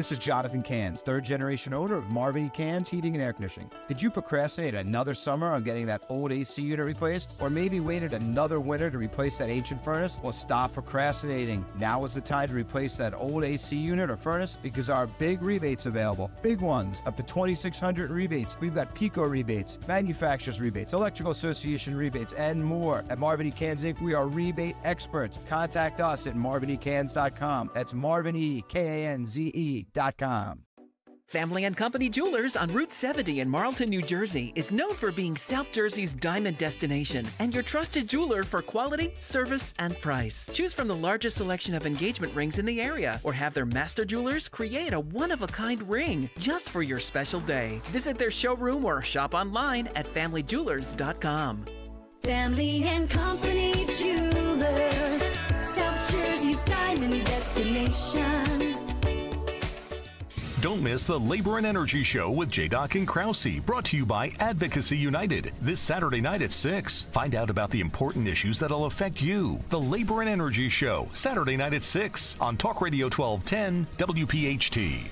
This is Jonathan Cans, third-generation owner of Marvin E. Cans Heating and Air Conditioning. Did you procrastinate another summer on getting that old AC unit replaced? Or maybe waited another winter to replace that ancient furnace? Well, stop procrastinating. Now is the time to replace that old AC unit or furnace because our big rebates available. Big ones, up to $2,600 in rebates. We've got Pico rebates, manufacturer's rebates, electrical association rebates, and more. At Marvin E. Cans Inc., we are rebate experts. Contact us at marvinecans.com. That's marvinekanze.com. Family and Company Jewelers on Route 70 in Marlton, New Jersey is known for being South Jersey's diamond destination and your trusted jeweler for quality, service, and price. Choose from the largest selection of engagement rings in the area or have their master jewelers create a one-of-a-kind ring just for your special day. Visit their showroom or shop online at familyjewelers.com. Family and Company Jewelers, South Jersey's diamond destination. Don't miss the Labor and Energy Show with J-Doc and Krause, brought to you by Advocacy United, this Saturday night at 6. Find out about the important issues that'll affect you. The Labor and Energy Show, Saturday night at 6 on Talk Radio 1210 WPHT.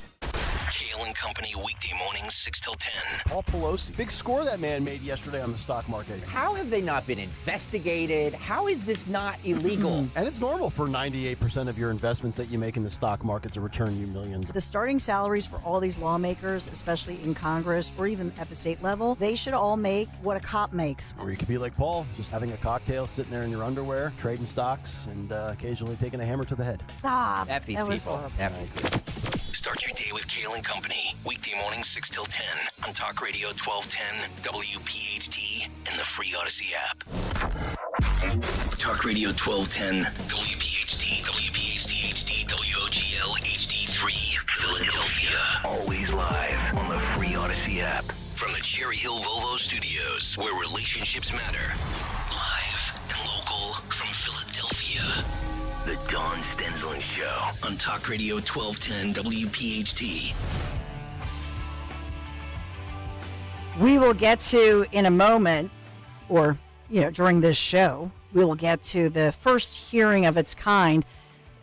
Kale and Company, weekday mornings, 6 till 10. Paul Pelosi, big score that man made yesterday on the stock market. How have they not been investigated? How is this not illegal? And it's normal for 98% of your investments that you make in the stock market to return you millions. The starting salaries for all these lawmakers, especially in Congress or even at the state level, they should all make what a cop makes. Or you could be like Paul, just having a cocktail, sitting there in your underwear, trading stocks, and occasionally taking a hammer to the head. Stop. F these people. F these people. Start your day with Kale and Company, weekday mornings 6 till 10 on Talk Radio 1210, WPHT, and the free Odyssey app. Talk Radio 1210, WPHT, WPHT HD, WOGL HD3, Philadelphia. Always live on the free Odyssey app. From the Cherry Hill Volvo Studios, where relationships matter. Live and local from Philadelphia. The Dawn Stensland Show on Talk Radio 1210 WPHT. We will get to, in a moment, or, during this show, we will get to the first hearing of its kind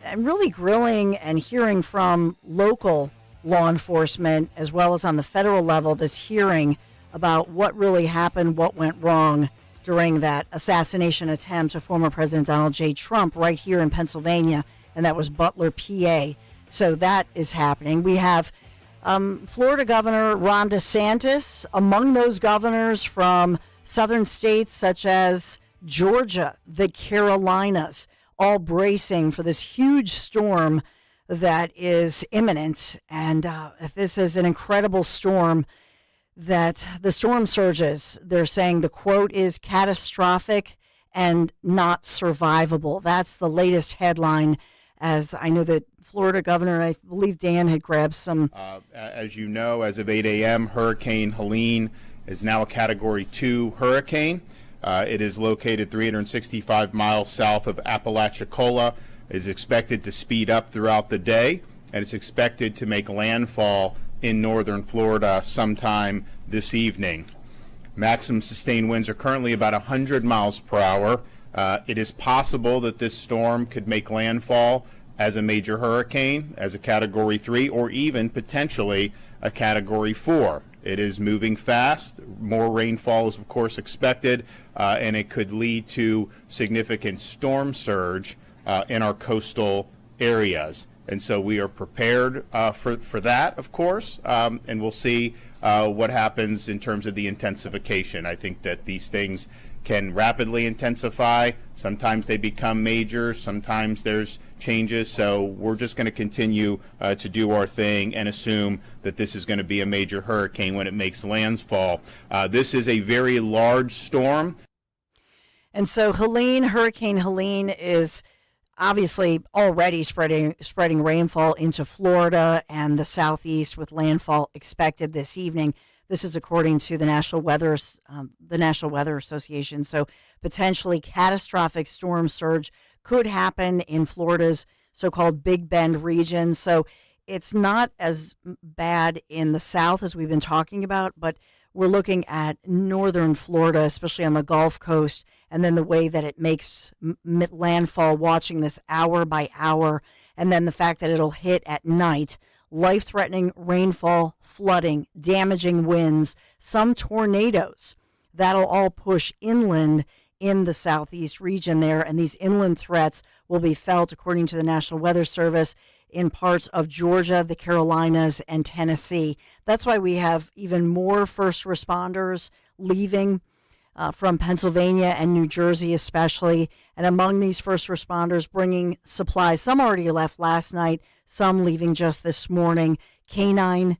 and really grilling and hearing from local law enforcement as well as on the federal level this hearing about what really happened, what went wrong during that assassination attempt of former President Donald J. Trump right here in Pennsylvania, and that was Butler, PA. So that is happening. We have Florida Governor Ron DeSantis among those governors from southern states such as Georgia, the Carolinas, all bracing for this huge storm that is imminent. And this is an incredible storm that the storm surges, they're saying the quote is catastrophic and not survivable. That's the latest headline, as I know that Florida Governor, I believe Dan had grabbed some. As you know, as of 8 a.m., Hurricane Helene is now a Category 2 hurricane. It is located 365 miles south of Apalachicola. It is expected to speed up throughout the day, and it's expected to make landfall in northern Florida sometime this evening. Maximum sustained winds are currently about 100 miles per hour. It is possible that this storm could make landfall as a major hurricane, as a Category 3, or even potentially a Category 4. It is moving fast. More rainfall is, of course, expected, and it could lead to significant storm surge in our coastal areas. And so we are prepared for that, of course, and we'll see what happens in terms of the intensification. I think that these things can rapidly intensify. Sometimes they become major. Sometimes there's changes. So we're just going to continue to do our thing and assume that this is going to be a major hurricane when it makes landfall. This is a very large storm. And so Hurricane Helene is obviously already spreading rainfall into Florida and the southeast, with landfall expected this evening. This is according to the National Weather Association. So potentially catastrophic storm surge could happen in Florida's so-called Big Bend region. So it's not as bad in the south as we've been talking about, but we're looking at northern Florida, especially on the Gulf Coast, and then the way that it makes landfall, watching this hour by hour, and then the fact that it'll hit at night life-threatening rainfall, flooding, damaging winds, some tornadoes. That'll all push inland in the southeast region there, and these inland threats will be felt, according to the National Weather Service, in parts of Georgia, the Carolinas, and Tennessee. That's why we have even more first responders leaving from Pennsylvania and New Jersey especially, and among these first responders bringing supplies. Some already left last night, some leaving just this morning. Canine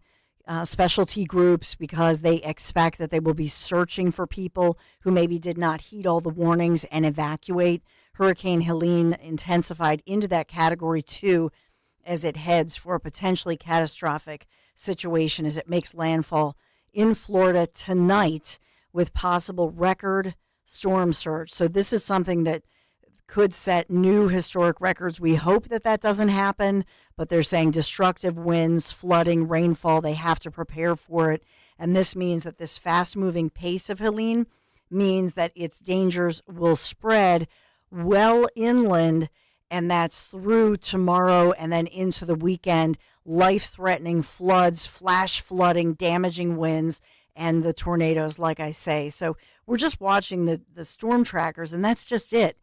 specialty groups, because they expect that they will be searching for people who maybe did not heed all the warnings and evacuate. Hurricane Helene intensified into that Category 2 as it heads for a potentially catastrophic situation as it makes landfall in Florida tonight with possible record storm surge. So this is something that could set new historic records. We hope that that doesn't happen, but they're saying destructive winds, flooding, rainfall, they have to prepare for it. And this means that this fast-moving pace of Helene means that its dangers will spread well inland, and that's through tomorrow and then into the weekend. Life-threatening floods, flash flooding, damaging winds, and the tornadoes, like I say. So we're just watching the storm trackers, and that's just it.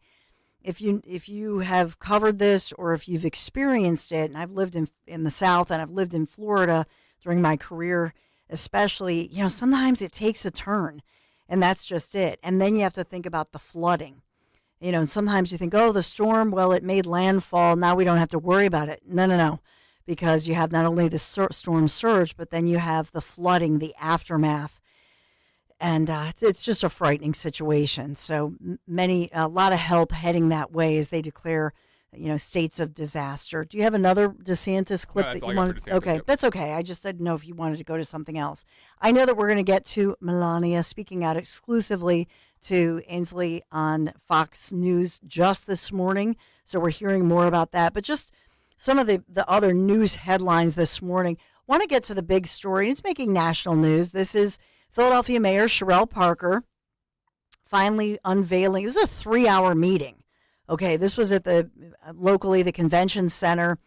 If you have covered this, or if you've experienced it, and I've lived in the South and I've lived in Florida during my career especially, sometimes it takes a turn, and that's just it. And then you have to think about the flooding. And sometimes you think, oh, the storm, well, it made landfall, now we don't have to worry about it. No. Because you have not only the storm surge, but then you have the flooding, the aftermath. And it's just a frightening situation. So a lot of help heading that way as they declare, states of disaster. Do you have another DeSantis clip that you wanted? Okay, yep. That's okay. I just didn't know if you wanted to go to something else. I know that we're going to get to Melania speaking out exclusively to Ainsley on Fox News just this morning. So we're hearing more about that. But just some of the other news headlines this morning. Want to get to the big story. It's making national news. This is Philadelphia Mayor Sherelle Parker finally unveiling. It was a 3-hour meeting. Okay, this was at the convention center.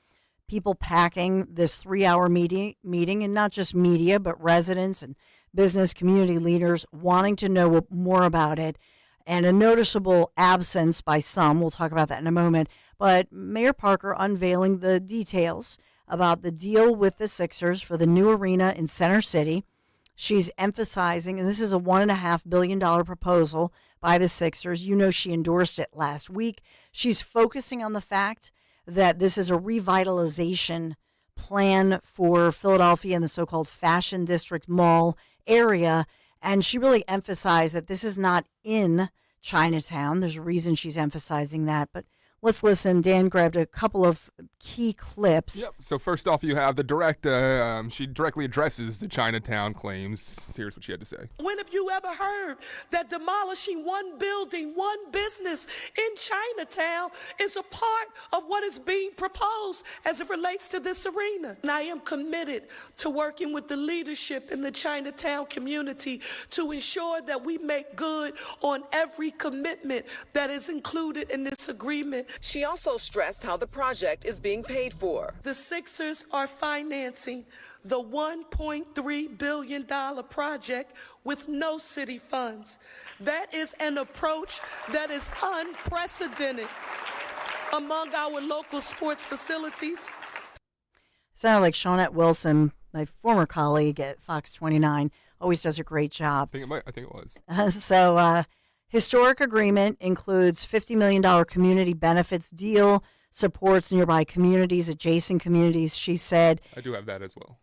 People packing this 3-hour meeting, and not just media, but residents and business community leaders wanting to know more about it. And a noticeable absence by some. We'll talk about that in a moment. But Mayor Parker unveiling the details about the deal with the Sixers for the new arena in Center City. She's emphasizing, and this is a $1.5 billion proposal by the Sixers. She endorsed it last week. She's focusing on the fact that this is a revitalization plan for Philadelphia and the so-called Fashion District Mall area. And she really emphasized that this is not in Chinatown. There's a reason she's emphasizing that. But let's listen. Dan grabbed a couple of key clips. Yep. So first off, you have the she directly addresses the Chinatown claims. Here's what she had to say. When have you ever heard that demolishing one building, one business in Chinatown is a part of what is being proposed as it relates to this arena? And I am committed to working with the leadership in the Chinatown community to ensure that we make good on every commitment that is included in this agreement. She also stressed how the project is being paid for. The Sixers are financing the $1.3 billion project with no city funds. That is an approach that is unprecedented among our local sports facilities. Sounded like Shawnette Wilson, my former colleague at Fox 29, always does a great job. I think it was. Historic agreement includes $50 million community benefits deal, supports nearby communities, adjacent communities, she said. I do have that as well.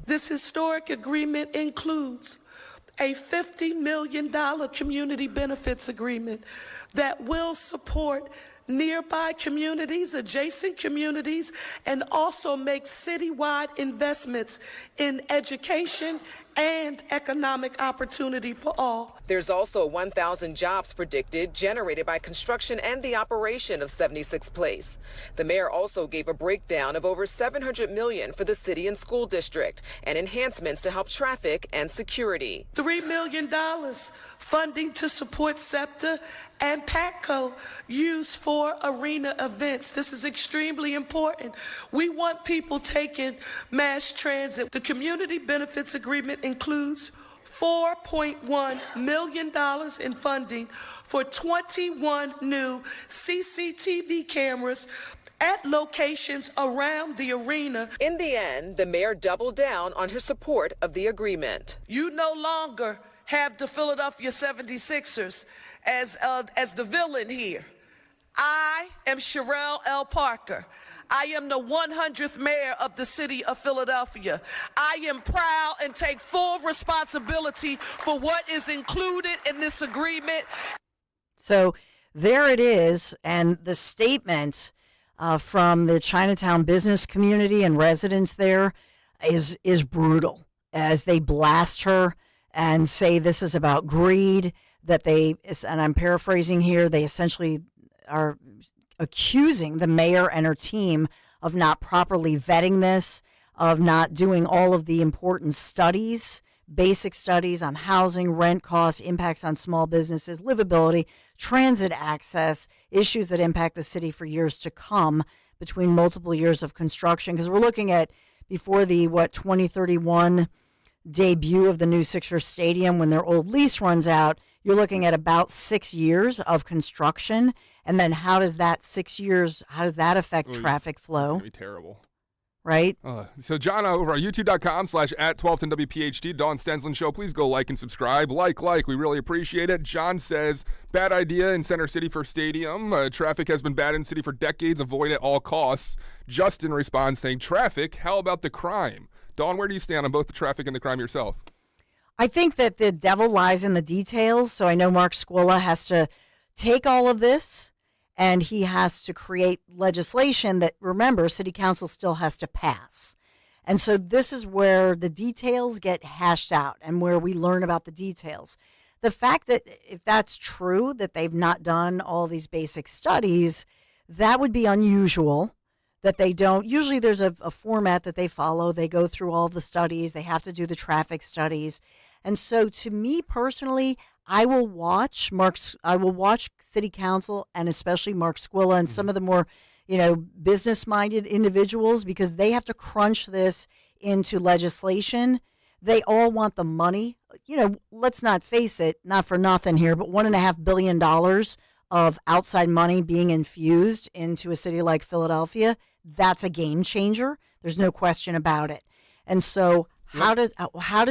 This historic agreement includes a $50 million community benefits agreement that will support nearby communities, adjacent communities, and also make citywide investments in education and economic opportunity for all. There's also 1,000 jobs predicted generated by construction and the operation of 76 Place. The mayor also gave a breakdown of over $700 million for the city and school district and enhancements to help traffic and security. $3 million funding to support SEPTA and PATCO used for arena events. This is extremely important. We want people taking mass transit. The community benefits agreement includes $4.1 million in funding for 21 new CCTV cameras at locations around the arena. In the end, the mayor doubled down on her support of the agreement. You no longer have the Philadelphia 76ers as the villain here. I am Sherelle L. Parker. I am the 100th mayor of the city of Philadelphia. I am proud and take full responsibility for what is included in this agreement. So there it is, and the statement from the Chinatown business community and residents there is brutal as they blast her and say this is about greed, that they, and I'm paraphrasing here, they essentially are accusing the mayor and her team of not properly vetting this, of not doing all of the important studies, basic studies on housing, rent costs, impacts on small businesses, livability, transit access, issues that impact the city for years to come between multiple years of construction. Because we're looking at before the, 2031 debut of the new Sixers Stadium, when their old lease runs out, you're looking at about 6 years of construction. And then how does that 6 years, how does that affect traffic flow? It's going to be terrible. Right? So, John, over at youtube.com/@1210WPHT, Dawn Stensland Show, please go like and subscribe. Like, we really appreciate it. John says, bad idea in Center City for stadium. Traffic has been bad in the city for decades. Avoid at all costs. Justin responds saying, traffic? How about the crime? Dawn, where do you stand on both the traffic and the crime yourself? I think that the devil lies in the details. So I know Mark Squilla has to take all of this and he has to create legislation that, remember, city council still has to pass. And so this is where the details get hashed out and where we learn about the details. The fact that if that's true, that they've not done all these basic studies, that would be unusual. That they don't. Usually there's a format that they follow. They go through all the studies. They have to do the traffic studies. And so to me personally, I will watch city council and especially Mark Squilla and some of the more, business-minded individuals, because they have to crunch this into legislation. They all want the money. Let's not face it, not for nothing here, but $1.5 billion of outside money being infused into a city like Philadelphia, that's a game changer. There's no question about it. And so how does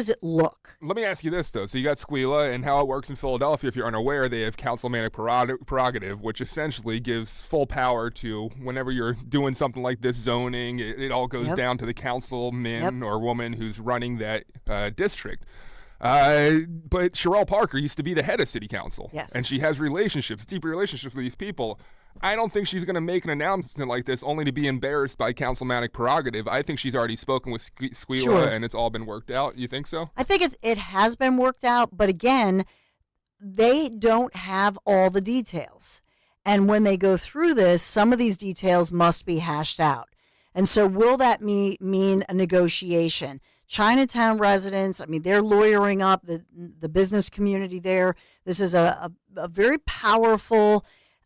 it look? Let me ask you this, though. So you got Squilla, and how it works in Philadelphia, if you're unaware, they have councilmanic prerogative, which essentially gives full power to whenever you're doing something like this zoning, it all goes down to the councilman or woman who's running that district. But Sherelle Parker used to be the head of city council. Yes. And she has deep relationships with these people. I don't think she's going to make an announcement like this only to be embarrassed by councilmanic prerogative. I think she's already spoken with Squilla and it's all been worked out. You think so? I think it has been worked out. But again, they don't have all the details. And when they go through this, some of these details must be hashed out. And so will that mean a negotiation? Chinatown residents, they're lawyering up the business community there. This is a very powerful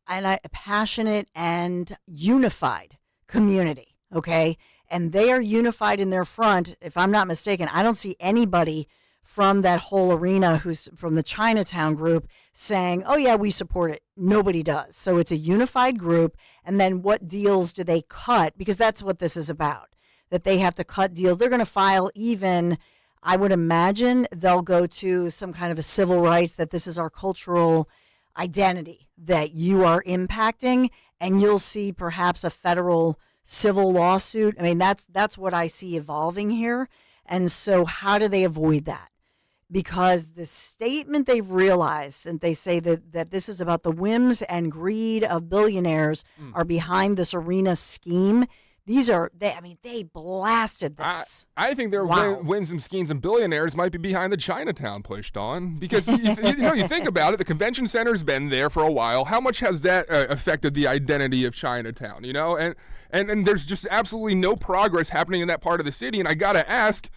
and a passionate and unified community, okay? And they are unified in their front. If I'm not mistaken, I don't see anybody from that whole arena who's from the Chinatown group saying, oh, yeah, we support it. Nobody does. So it's a unified group. And then what deals do they cut? Because that's what this is about, that they have to cut deals. They're going to file even, I would imagine, they'll go to some kind of a civil rights, that this is our cultural identity that you are impacting, and you'll see perhaps a federal civil lawsuit. That's what I see evolving here. And so how do they avoid that? Because the statement they've realized, and they say that this is about the whims and greed of billionaires are behind this arena scheme. They blasted this. I think their wins and schemes and billionaires might be behind the Chinatown push, Dawn, because you think about it, the convention center's been there for a while. How much has that affected the identity of Chinatown? And there's just absolutely no progress happening in that part of the city. And I gotta ask,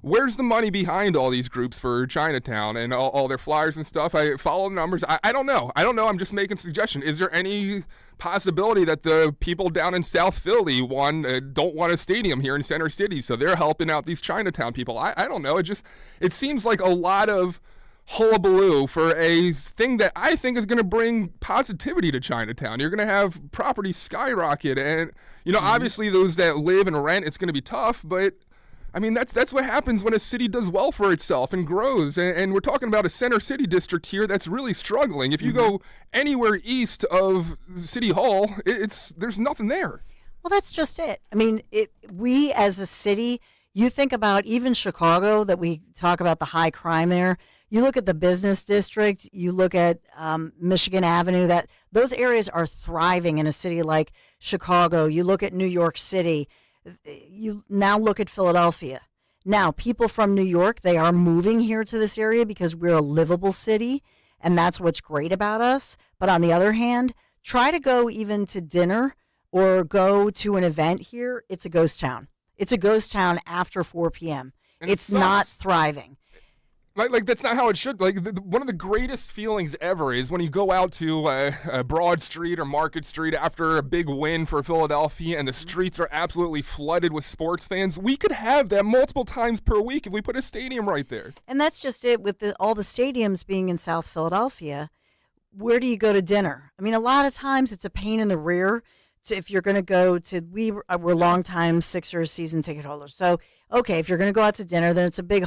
where's the money behind all these groups for Chinatown and all their flyers and stuff? I follow the numbers. I don't know. I'm just making a suggestion. Is there any possibility that the people down in South Philly don't want a stadium here in Center City, so they're helping out these Chinatown people? I don't know. It seems like a lot of hullabaloo for a thing that I think is going to bring positivity to Chinatown. You're going to have property skyrocket, and obviously those that live and rent, it's going to be tough, but I mean, that's what happens when a city does well for itself and grows. And we're talking about a Center City district here that's really struggling. If you go anywhere east of City Hall, there's nothing there. Well, that's just it. I mean, we as a city, you think about even Chicago, that we talk about the high crime there. You look at the business district, you look at Michigan Avenue, that those areas are thriving in a city like Chicago. You look at New York City. You now look at Philadelphia. Now, people from New York, they are moving here to this area because we're a livable city, and that's what's great about us. But on the other hand, try to go even to dinner or go to an event here. It's a ghost town. It's a ghost town after 4 p.m. It's not thriving. Like that's not how it should. One of the greatest feelings ever is when you go out to Broad Street or Market Street after a big win for Philadelphia and the streets are absolutely flooded with sports fans. We could have that multiple times per week if we put a stadium right there. And that's just it with all the stadiums being in South Philadelphia. Where do you go to dinner? I mean, a lot of times it's a pain in the rear. If you're going to go to, we're longtime Sixers season ticket holders. So, okay, if you're going to go out to dinner, then it's a big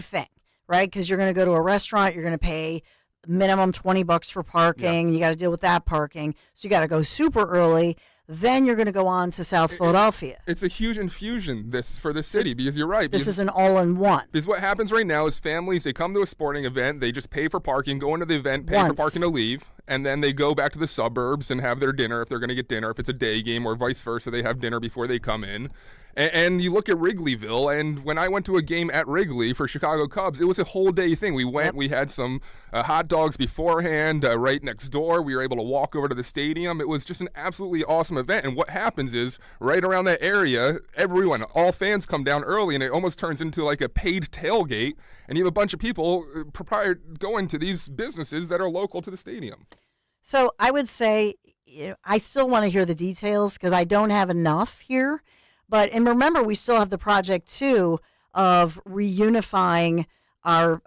thing. Right? Because you're going to go to a restaurant, you're going to pay minimum $20 for parking. Yeah. You got to deal with that parking. So you got to go super early. Then you're going to go on to South Philadelphia. It's a huge infusion for the city, because you're right. This is an all-in-one. Because what happens right now is families, they come to a sporting event, they just pay for parking, go into the event, pay for parking to leave, and then they go back to the suburbs and have their dinner if they're going to get dinner. If it's a day game or vice versa, they have dinner before they come in. And you look at Wrigleyville, and when I went to a game at Wrigley for Chicago Cubs, it was a whole day thing. We went, we had some hot dogs beforehand right next door. We were able to walk over to the stadium. It was just an absolutely awesome event. And what happens is, right around that area, all fans come down early, and it almost turns into like a paid tailgate. And you have a bunch of people going to these businesses that are local to the stadium. So I would say, I still want to hear the details because I don't have enough here. And remember, we still have the project, too, of reunifying our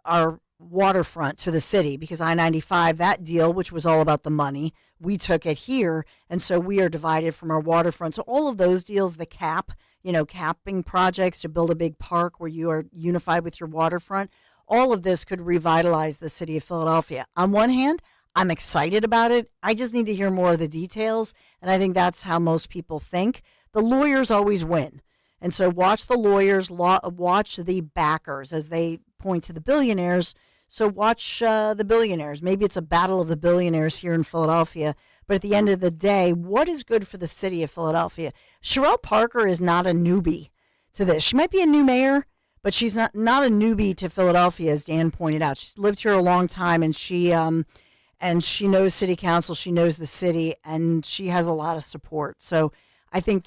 waterfront to the city, because I-95, that deal, which was all about the money, we took it here, and so we are divided from our waterfront. So all of those deals, the capping projects to build a big park where you are unified with your waterfront, all of this could revitalize the city of Philadelphia. On one hand, I'm excited about it. I just need to hear more of the details, and I think that's how most people think. The lawyers always win. And so watch the lawyers, watch the backers as they point to the billionaires. So watch the billionaires. Maybe it's a battle of the billionaires here in Philadelphia. But at the end of the day, what is good for the city of Philadelphia? Sherelle Parker is not a newbie to this. She might be a new mayor, but she's not a newbie to Philadelphia, as Dan pointed out. She's lived here a long time, and she knows city council. She knows the city, and she has a lot of support. So I think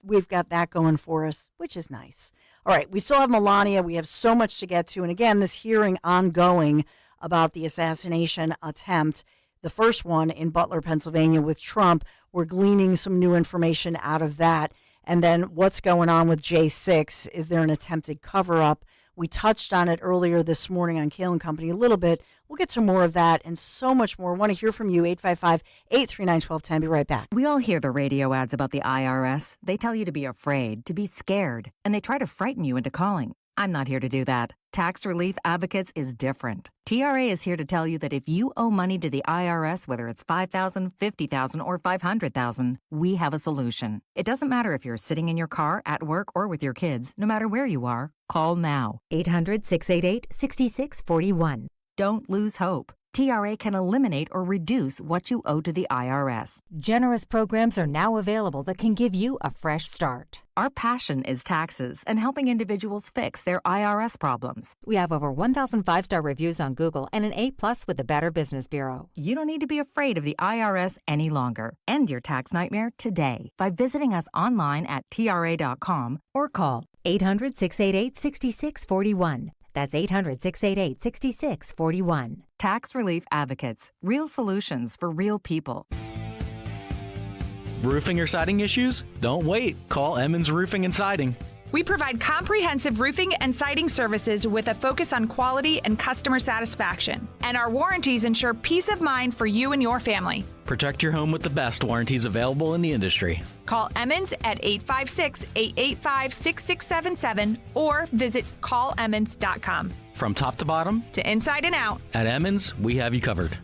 we've got that going for us, which is nice. All right, we still have Melania. We have so much to get to. And again, this hearing ongoing about the assassination attempt, the first one in Butler, Pennsylvania with Trump. We're gleaning some new information out of that. And then what's going on with J6? Is there an attempted cover-up? We touched on it earlier this morning on Kale & Company a little bit. We'll get to more of that and so much more. I want to hear from you, 855-839-1210. Be right back. We all hear the radio ads about the IRS. They tell you to be afraid, to be scared, and they try to frighten you into calling. I'm not here to do that. Tax Relief Advocates is different. TRA is here to tell you that if you owe money to the IRS, whether it's $5,000, $50,000, or $500,000, we have a solution. It doesn't matter if you're sitting in your car, at work, or with your kids. No matter where you are, call now. 800-688-6641. Don't lose hope. TRA can eliminate or reduce what you owe to the IRS. Generous programs are now available that can give you a fresh start. Our passion is taxes and helping individuals fix their IRS problems. We have over 1,000 5-star reviews on Google and an A+ with the Better Business Bureau. You don't need to be afraid of the IRS any longer. End your tax nightmare today by visiting us online at TRA.com or call 800-688-6641. That's 800-688-6641. Tax Relief Advocates. Real solutions for real people. Roofing or siding issues? Don't wait. Call Emmons Roofing and Siding. We provide comprehensive roofing and siding services with a focus on quality and customer satisfaction. And our warranties ensure peace of mind for you and your family. Protect your home with the best warranties available in the industry. Call Emmons at 856-885-6677 or visit callemmons.com. From top to bottom, to inside and out, at Emmons, we have you covered.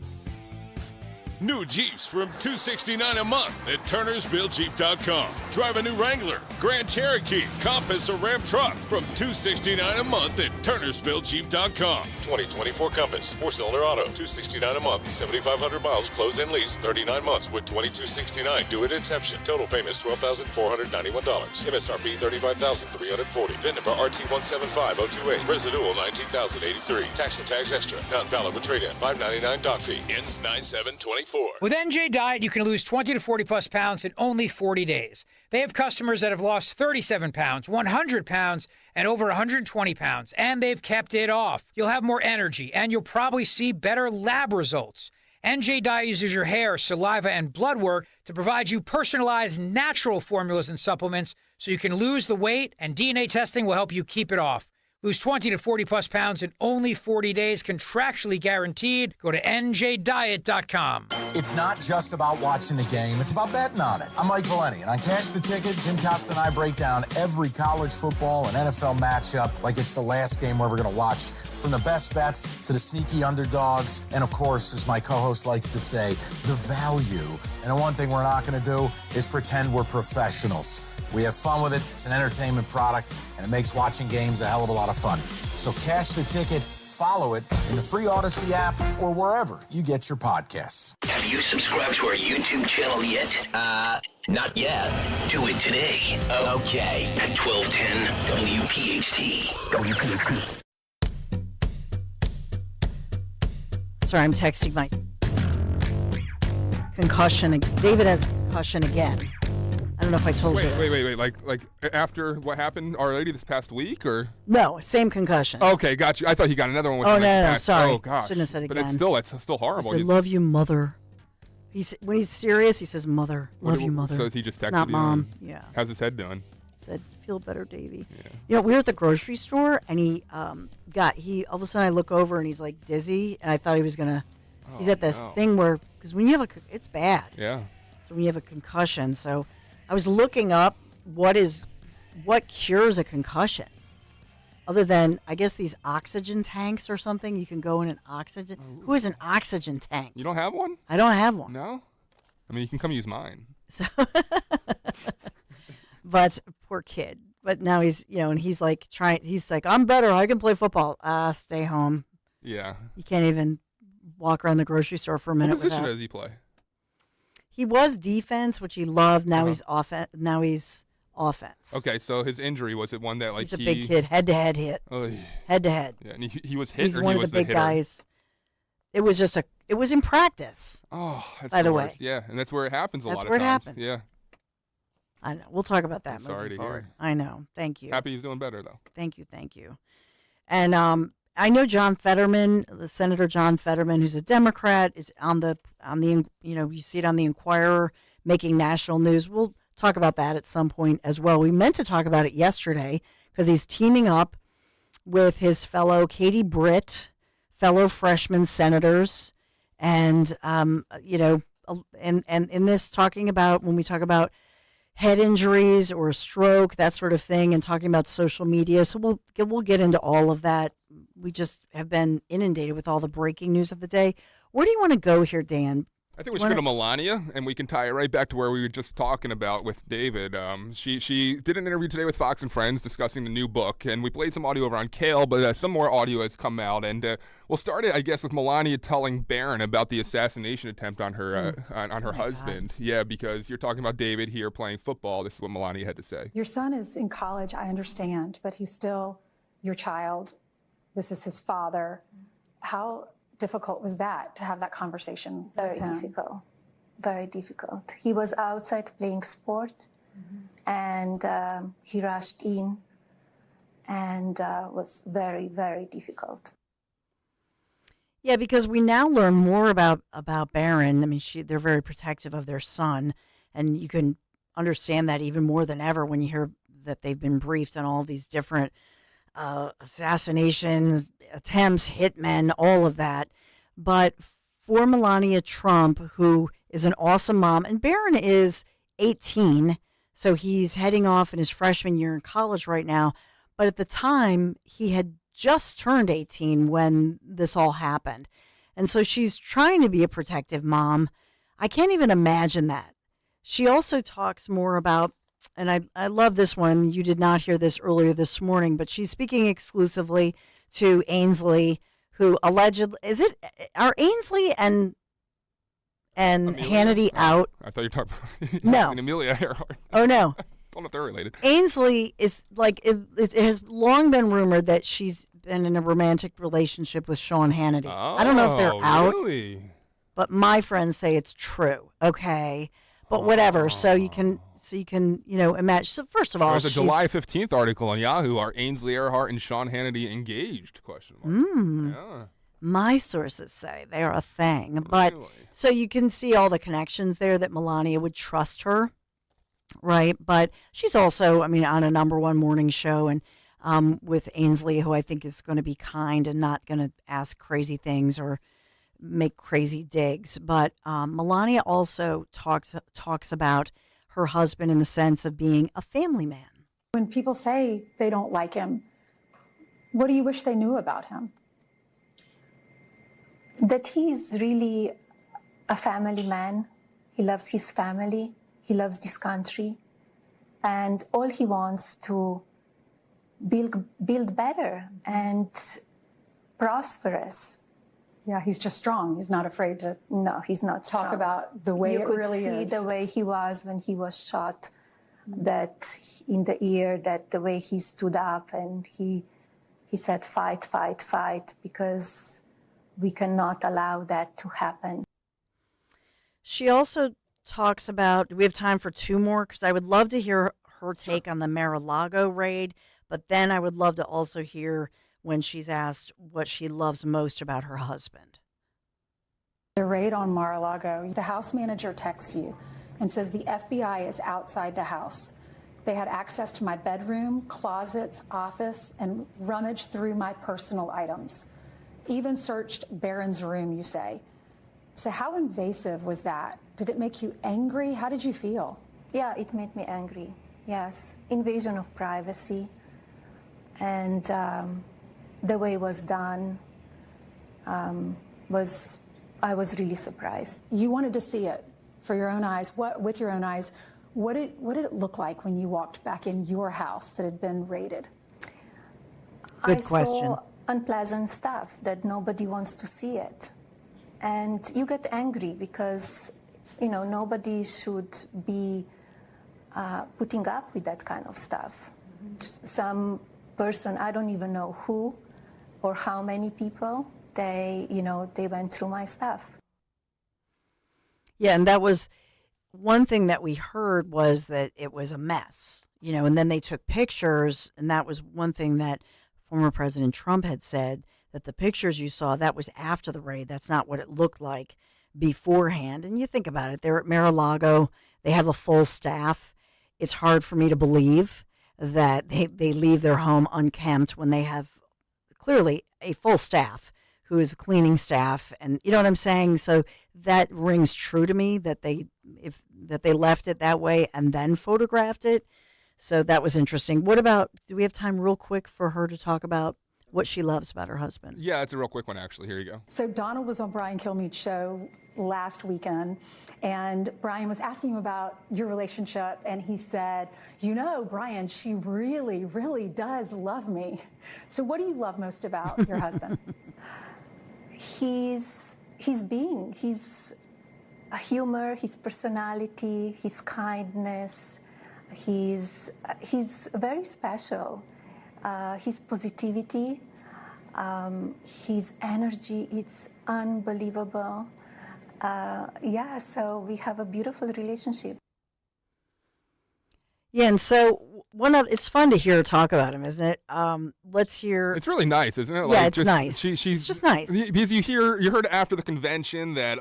New Jeeps from $269 a month at turnersbuildjeep.com. Drive a new Wrangler, Grand Cherokee, Compass, or Ram truck from $269 a month at turnersbuildjeep.com. 2024 Compass, 4-cylinder auto, $269 a month, 7,500 miles, close-in lease, 39 months with $2269 due at inception. Total payments $12,491. MSRP $35,340. VIN number RT175028. Residual $19,083. Tax and tax extra. Not valid with trade-in. $599 dock fee. Ends 9/7/24. With NJ Diet, you can lose 20 to 40 plus pounds in only 40 days. They have customers that have lost 37 pounds, 100 pounds, and over 120 pounds, and they've kept it off. You'll have more energy, and you'll probably see better lab results. NJ Diet uses your hair, saliva, and blood work to provide you personalized natural formulas and supplements so you can lose the weight, and DNA testing will help you keep it off. Lose 20 to 40 plus pounds in only 40 days, contractually guaranteed. Go to njdiet.com. It's not just about watching the game, it's about betting on it. I'm Mike Valeni, and on Cash the Ticket, Jim Costa and I break down every college football and NFL matchup like it's the last game we're ever going to watch. From the best bets to the sneaky underdogs, and of course, as my co-host likes to say, the value. And the one thing we're not going to do is pretend we're professionals. We have fun with it, it's an entertainment product, and it makes watching games a hell of a lot of fun. So Cash the Ticket, follow it in the free Odyssey app or wherever you get your podcasts. Have you subscribed to our YouTube channel yet? Not yet. Do it today. Okay. At 1210 WPHT. WPHT. Sorry, I'm texting my concussion. David has concussion again. I don't know if I told you this. Wait. Like after what happened already this past week, or? No, same concussion. Okay, got you. I thought he got another one. With no, sorry. Oh, gosh. Shouldn't have said it again. But that's still horrible. I said, love you, mother. When he's serious, he says, mother. Love you, mother. So is he just texted it's not you? mom. Yeah. How's his head doing? Said, feel better, Davey. Yeah. You know, we were at the grocery store, and he all of a sudden I look over, and he's like dizzy, and I thought he was going to, he's at this thing where, because when you have it's bad. Yeah. So when you have a concussion, so I was looking up what cures a concussion, other than I guess these oxygen tanks or something. You can go in an oxygen. Who has an oxygen tank? You don't have one? I don't have one. No. I mean, you can come use mine. So, but poor kid. But now he's and he's like He's like, I'm better. I can play football. Stay home. Yeah. You can't even walk around the grocery store for a minute. What position without. does he play? He was defense, which he loved. Now he's offense. Now he's offense. Okay, so his injury, was it one that he's a big kid, head-to-head hit. Head-to-head. Yeah, and he was hit, he's or one he of was the big hitter? guys. It was in practice. Oh, that's by the way. worst. Yeah, and that's where it happens a lot of times. That's where it happens. Yeah. I know. We'll talk about that. I'm sorry to forward. hear. I know. Thank you. Happy he's doing better though. Thank you. And I know John Fetterman, the Senator John Fetterman, who's a Democrat, is on the you see it on the Inquirer, making national news. We'll talk about that at some point as well. We meant to talk about it yesterday because he's teaming up with his fellow Katie Britt, fellow freshman senators, and and in this talking about when we talk about head injuries or a stroke, that sort of thing, and talking about social media. So we'll get into all of that. We just have been inundated with all the breaking news of the day. Where do you want to go here, Dan? I think we should go to Melania, and we can tie it right back to where we were just talking about with David. She did an interview today with Fox and Friends discussing the new book, and we played some audio over on Kale, but some more audio has come out. And we'll start it, I guess, with Melania telling Barron about the assassination attempt on her on her husband. God. Yeah, because you're talking about David here playing football. This is what Melania had to say. Your son is in college, I understand, but he's still your child. This is his father. How difficult was that to have that conversation? Very difficult. Very difficult. He was outside playing sport, and he rushed in, and was very, very difficult. Yeah, because we now learn more about Barron. I mean, they're very protective of their son, and you can understand that even more than ever when you hear that they've been briefed on all these different assassinations, attempts, hitmen, all of that. But for Melania Trump, who is an awesome mom, and Barron is 18, so he's heading off in his freshman year in college right now. But at the time, he had just turned 18 when this all happened. And so she's trying to be a protective mom. I can't even imagine that. She also talks more about, and I love this one. You did not hear this earlier this morning, but she's speaking exclusively to Ainsley, who allegedly, are Ainsley and Amelia? Hannity out? I thought you were talking about no. Amelia Earhart. Oh, no. Don't know if they're related. Ainsley is like, it has long been rumored that she's been in a romantic relationship with Sean Hannity. I don't know if they're out. Really? But my friends say it's true. Okay. But whatever. So you can, imagine. So first of all, there's a July 15th article on Yahoo. Are Ainsley Earhart and Sean Hannity engaged? Question mark. Yeah. My sources say they are a thing. But so you can see all the connections there that Melania would trust her, right? But she's also, on a number one morning show and with Ainsley, who I think is going to be kind and not going to ask crazy things or make crazy digs. But Melania also talks about her husband in the sense of being a family man. When people say they don't like him, what do you wish they knew about him? That he's really a family man. He loves his family. He loves this country. And all he wants to build better and prosperous. Yeah, he's just strong. He's not afraid to. No, he's not talk strong. About the way you it could really see is. The way he was when he was shot, that in the ear, that the way he stood up and he said, fight, fight, fight, because we cannot allow that to happen. She also talks about, do we have time for two more? Because I would love to hear her take on the Mar-a-Lago raid, but then I would love to also hear when she's asked what she loves most about her husband. The raid on Mar-a-Lago, the house manager texts you and says the FBI is outside the house. They had access to my bedroom, closets, office, and rummaged through my personal items. Even searched Barron's room, you say. So how invasive was that? Did it make you angry? How did you feel? Yeah, it made me angry. Yes, invasion of privacy. And the way it was done I was really surprised. You wanted to see it for your own eyes. With your own eyes, what did it look like when you walked back in your house that had been raided? Good question. I saw unpleasant stuff that nobody wants to see it. And you get angry because, nobody should be putting up with that kind of stuff. Some person, I don't even know who or how many people, they went through my stuff. Yeah, and that was one thing that we heard was that it was a mess, and then they took pictures, and that was one thing that former President Trump had said, that the pictures you saw, that was after the raid. That's not what it looked like beforehand. And you think about it, they're at Mar-a-Lago, they have a full staff. It's hard for me to believe that they leave their home unkempt when they have clearly a full staff who is a cleaning staff. And you know what I'm saying? So that rings true to me that they left it that way and then photographed it. So that was interesting. What about, do we have time real quick for her to talk about, what she loves about her husband. Yeah, it's a real quick one, actually. Here you go. So Donald was on Brian Kilmeade's show last weekend, and Brian was asking him about your relationship, and he said, you know, Brian, she really, really does love me. So what do you love most about your husband? His humor, his personality, his kindness. He's very special. His positivity, his energy, it's unbelievable. So we have a beautiful relationship. Yeah, and so it's fun to hear her talk about him, isn't it? Let's hear. It's really nice, isn't it? Yeah, it's nice. It's just nice. Because you heard after the convention that,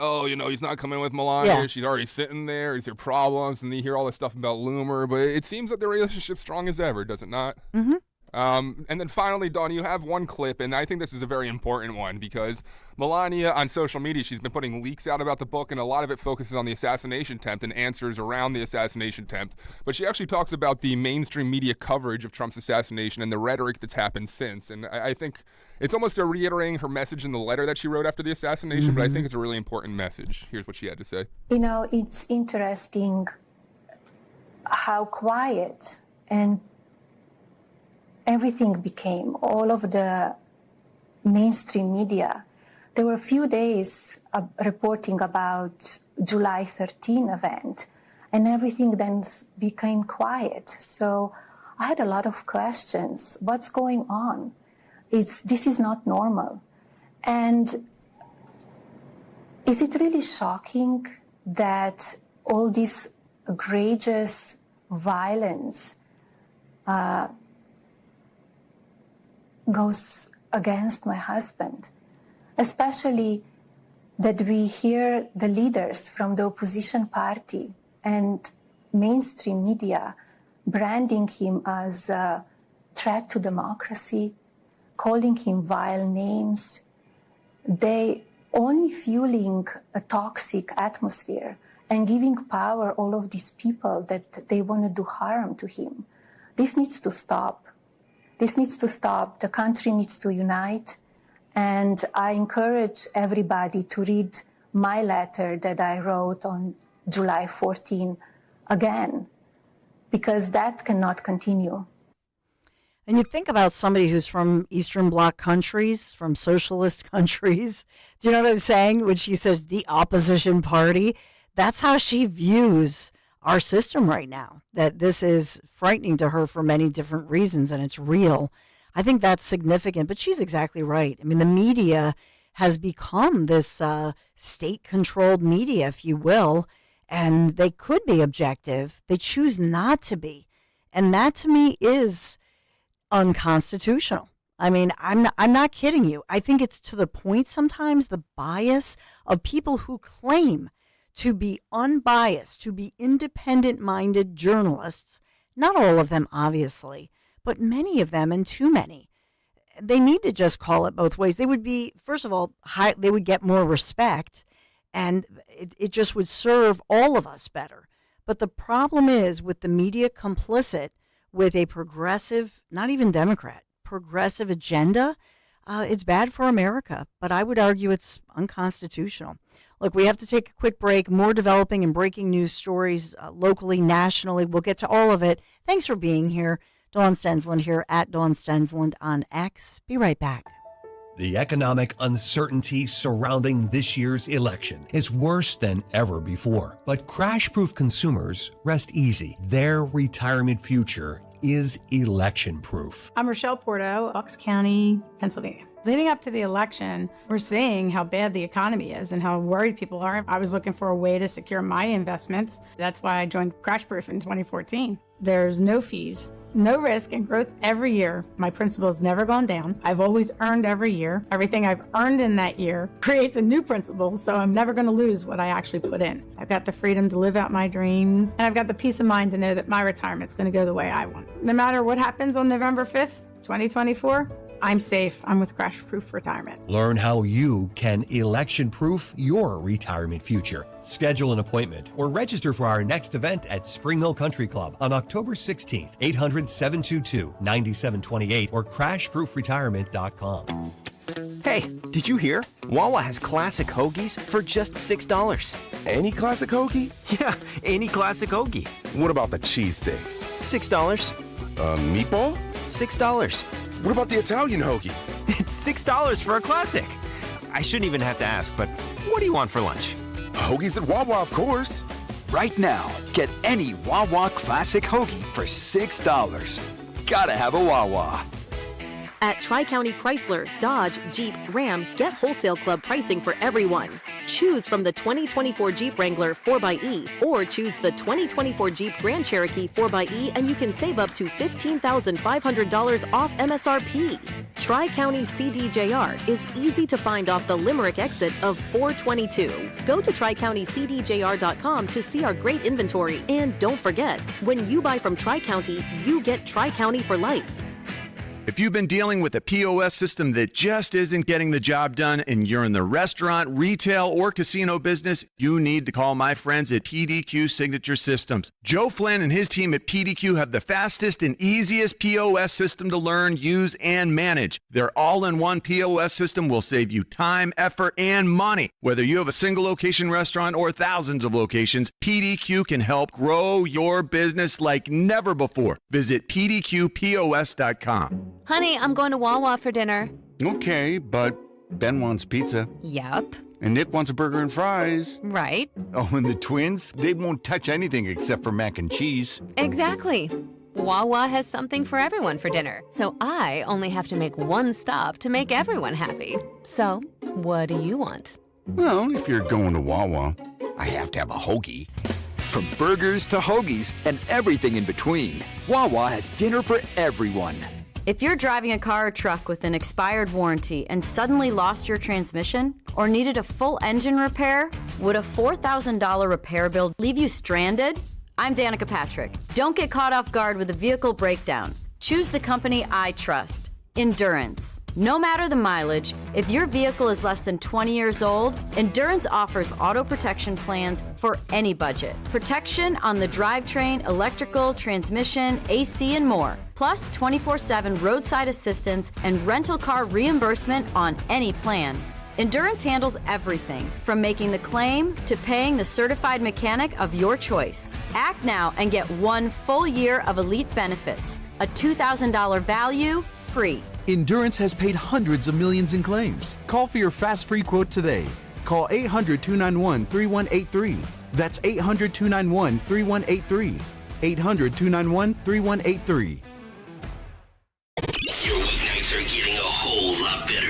he's not coming with Melania. Yeah. She's already sitting there. Is there problems? And you hear all this stuff about Loomer. But it seems that the relationship's strong as ever, does it not? Mm-hmm. And then finally, Dawn, you have one clip, and I think this is a very important one because Melania on social media, she's been putting leaks out about the book, and a lot of it focuses on the assassination attempt and answers around the assassination attempt. But she actually talks about the mainstream media coverage of Trump's assassination and the rhetoric that's happened since. And I think it's almost reiterating her message in the letter that she wrote after the assassination, but I think it's a really important message. Here's what she had to say. You know, it's interesting how quiet and everything became, all of the mainstream media. There were a few days reporting about July 13 event, and everything then became quiet. So I had a lot of questions. What's going on? This is not normal. And is it really shocking that all this egregious violence goes against my husband, especially that we hear the leaders from the opposition party and mainstream media branding him as a threat to democracy, calling him vile names. They only fueling a toxic atmosphere and giving power all of these people that they want to do harm to him. This needs to stop. This needs to stop. The country needs to unite. And I encourage everybody to read my letter that I wrote on July 14 again, because that cannot continue. And you think about somebody who's from Eastern Bloc countries, from socialist countries. Do you know what I'm saying? When she says the opposition party, that's how she views our system right now, that this is frightening to her for many different reasons, and it's real. I think that's significant, but she's exactly right. I mean, the media has become this state-controlled media, if you will, and they could be objective. They choose not to be, and that to me is unconstitutional. I mean, I'm not kidding you. I think it's to the point sometimes, the bias of people who claim to be unbiased, to be independent-minded journalists, not all of them, obviously, but many of them, and too many. They need to just call it both ways. They would be, first of all, they would get more respect, and it just would serve all of us better. But the problem is, with the media complicit with a progressive, not even Democrat, progressive agenda, it's bad for America. But I would argue it's unconstitutional. Look, we have to take a quick break. More developing and breaking news stories locally, nationally. We'll get to all of it. Thanks for being here. Dawn Stensland here at Dawn Stensland on X. Be right back. The economic uncertainty surrounding this year's election is worse than ever before. But crash-proof consumers rest easy. Their retirement future is election-proof. I'm Rochelle Porto, Bucks County, Pennsylvania. Leading up to the election, we're seeing how bad the economy is and how worried people are. I was looking for a way to secure my investments. That's why I joined Crashproof in 2014. There's no fees, no risk, and growth every year. My principal has never gone down. I've always earned every year. Everything I've earned in that year creates a new principal, so I'm never going to lose what I actually put in. I've got the freedom to live out my dreams, and I've got the peace of mind to know that my retirement's going to go the way I want. No matter what happens on November 5th, 2024, I'm safe. I'm with Crash Proof Retirement. Learn how you can election-proof your retirement future. Schedule an appointment or register for our next event at Spring Mill Country Club on October 16th, 800-722-9728 or crashproofretirement.com. Hey, did you hear? Wawa has classic hoagies for just $6. Any classic hoagie? Yeah, any classic hoagie. What about the cheesesteak? $6. Meatball? $6. What about the Italian hoagie? It's $6 for a classic. I shouldn't even have to ask, but what do you want for lunch? Hoagies at Wawa, of course. Right now, get any Wawa Classic Hoagie for $6. Gotta have a Wawa. At Tri-County Chrysler, Dodge, Jeep, Ram, get wholesale club pricing for everyone. Choose from the 2024 Jeep Wrangler 4xE or choose the 2024 Jeep Grand Cherokee 4xE and you can save up to $15,500 off MSRP. Tri-County CDJR is easy to find off the Limerick exit of 422. Go to TriCountyCDJR.com to see our great inventory. And don't forget, when you buy from Tri-County, you get Tri-County for life. If you've been dealing with a POS system that just isn't getting the job done and you're in the restaurant, retail, or casino business, you need to call my friends at PDQ Signature Systems. Joe Flynn and his team at PDQ have the fastest and easiest POS system to learn, use, and manage. Their all-in-one POS system will save you time, effort, and money. Whether you have a single location restaurant or thousands of locations, PDQ can help grow your business like never before. Visit pdqpos.com. Honey, I'm going to Wawa for dinner. Okay, but Ben wants pizza. Yup. And Nick wants a burger and fries. Right. Oh, and the twins, they won't touch anything except for mac and cheese. Exactly. Wawa has something for everyone for dinner, so I only have to make one stop to make everyone happy. So, what do you want? Well, if you're going to Wawa, I have to have a hoagie. From burgers to hoagies and everything in between, Wawa has dinner for everyone. If you're driving a car or truck with an expired warranty and suddenly lost your transmission or needed a full engine repair, would a $4,000 repair bill leave you stranded? I'm Danica Patrick. Don't get caught off guard with a vehicle breakdown. Choose the company I trust. Endurance. No matter the mileage, if your vehicle is less than 20 years old, Endurance offers auto protection plans for any budget. Protection on the drivetrain, electrical, transmission, AC, and more. Plus 24/7 roadside assistance and rental car reimbursement on any plan. Endurance handles everything from making the claim to paying the certified mechanic of your choice. Act now and get 1 full year of elite benefits. A $2,000 value, free. Endurance has paid hundreds of millions in claims. Call for your fast free quote today. Call 800-291-3183. That's 800-291-3183. 800-291-3183. Your weeknights are getting a whole lot better.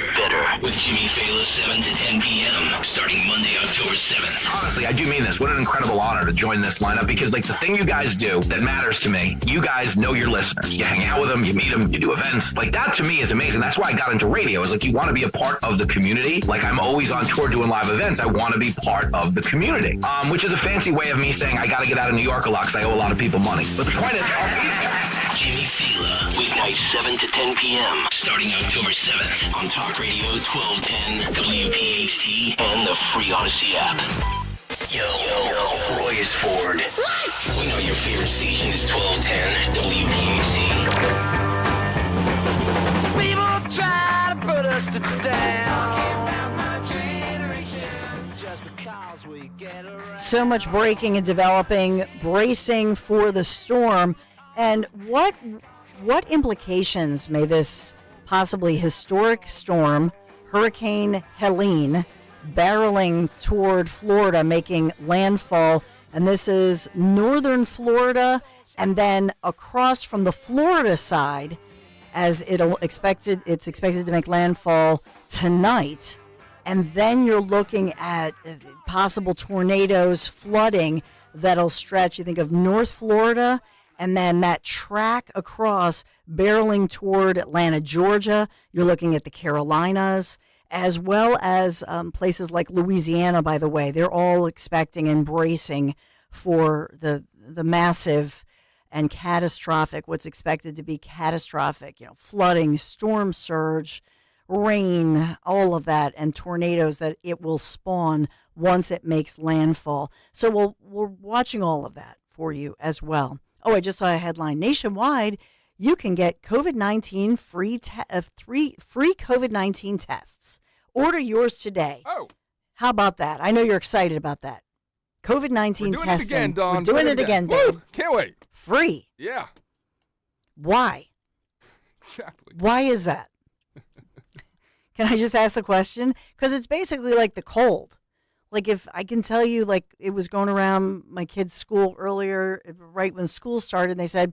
With Jimmy Fallon 7 to 10 p.m. starting Monday, October 7th. Honestly, I do mean this. What an incredible honor to join this lineup because, like, the thing you guys do that matters to me, you guys know your listeners. You hang out with them, you meet them, you do events. Like, that to me is amazing. That's why I got into radio. Is like, you want to be a part of the community. Like, I'm always on tour doing live events. I want to be part of the community, which is a fancy way of me saying I got to get out of New York a lot because I owe a lot of people money. But the point is, Jimmy Fallon, weeknights 7 to 10 p.m. starting October 7th on Talk Radio 1210, WPHT, and the free Odyssey app. Yo, Royce Ford. What? We know your favorite station is 1210, WPHT. People try to put us to down. So much breaking and developing, bracing for the storm. And what implications may this possibly historic storm, Hurricane Helene, barreling toward Florida, making landfall, and this is northern Florida, and then across from the Florida side, as it's expected to make landfall tonight, and then you're looking at possible tornadoes, flooding that'll stretch. You think of North Florida. And then that track across, barreling toward Atlanta, Georgia. You're looking at the Carolinas, as well as places like Louisiana, by the way. They're all expecting and bracing for the massive and catastrophic, what's expected to be catastrophic, flooding, storm surge, rain, all of that, and tornadoes that it will spawn once it makes landfall. So we're watching all of that for you as well. Oh, I just saw a headline. Nationwide, you can get COVID-19 free COVID-19 tests. Order yours today. Oh. How about that? I know you're excited about that. COVID-19 testing. We're doing it again, Dawn. We're doing it again, babe. Woo, can't wait. Free. Yeah. Why? Exactly. Why is that? Can I just ask the question? Because it's basically like the cold. Like if I can tell you, like it was going around my kid's school earlier, right when school started, and they said,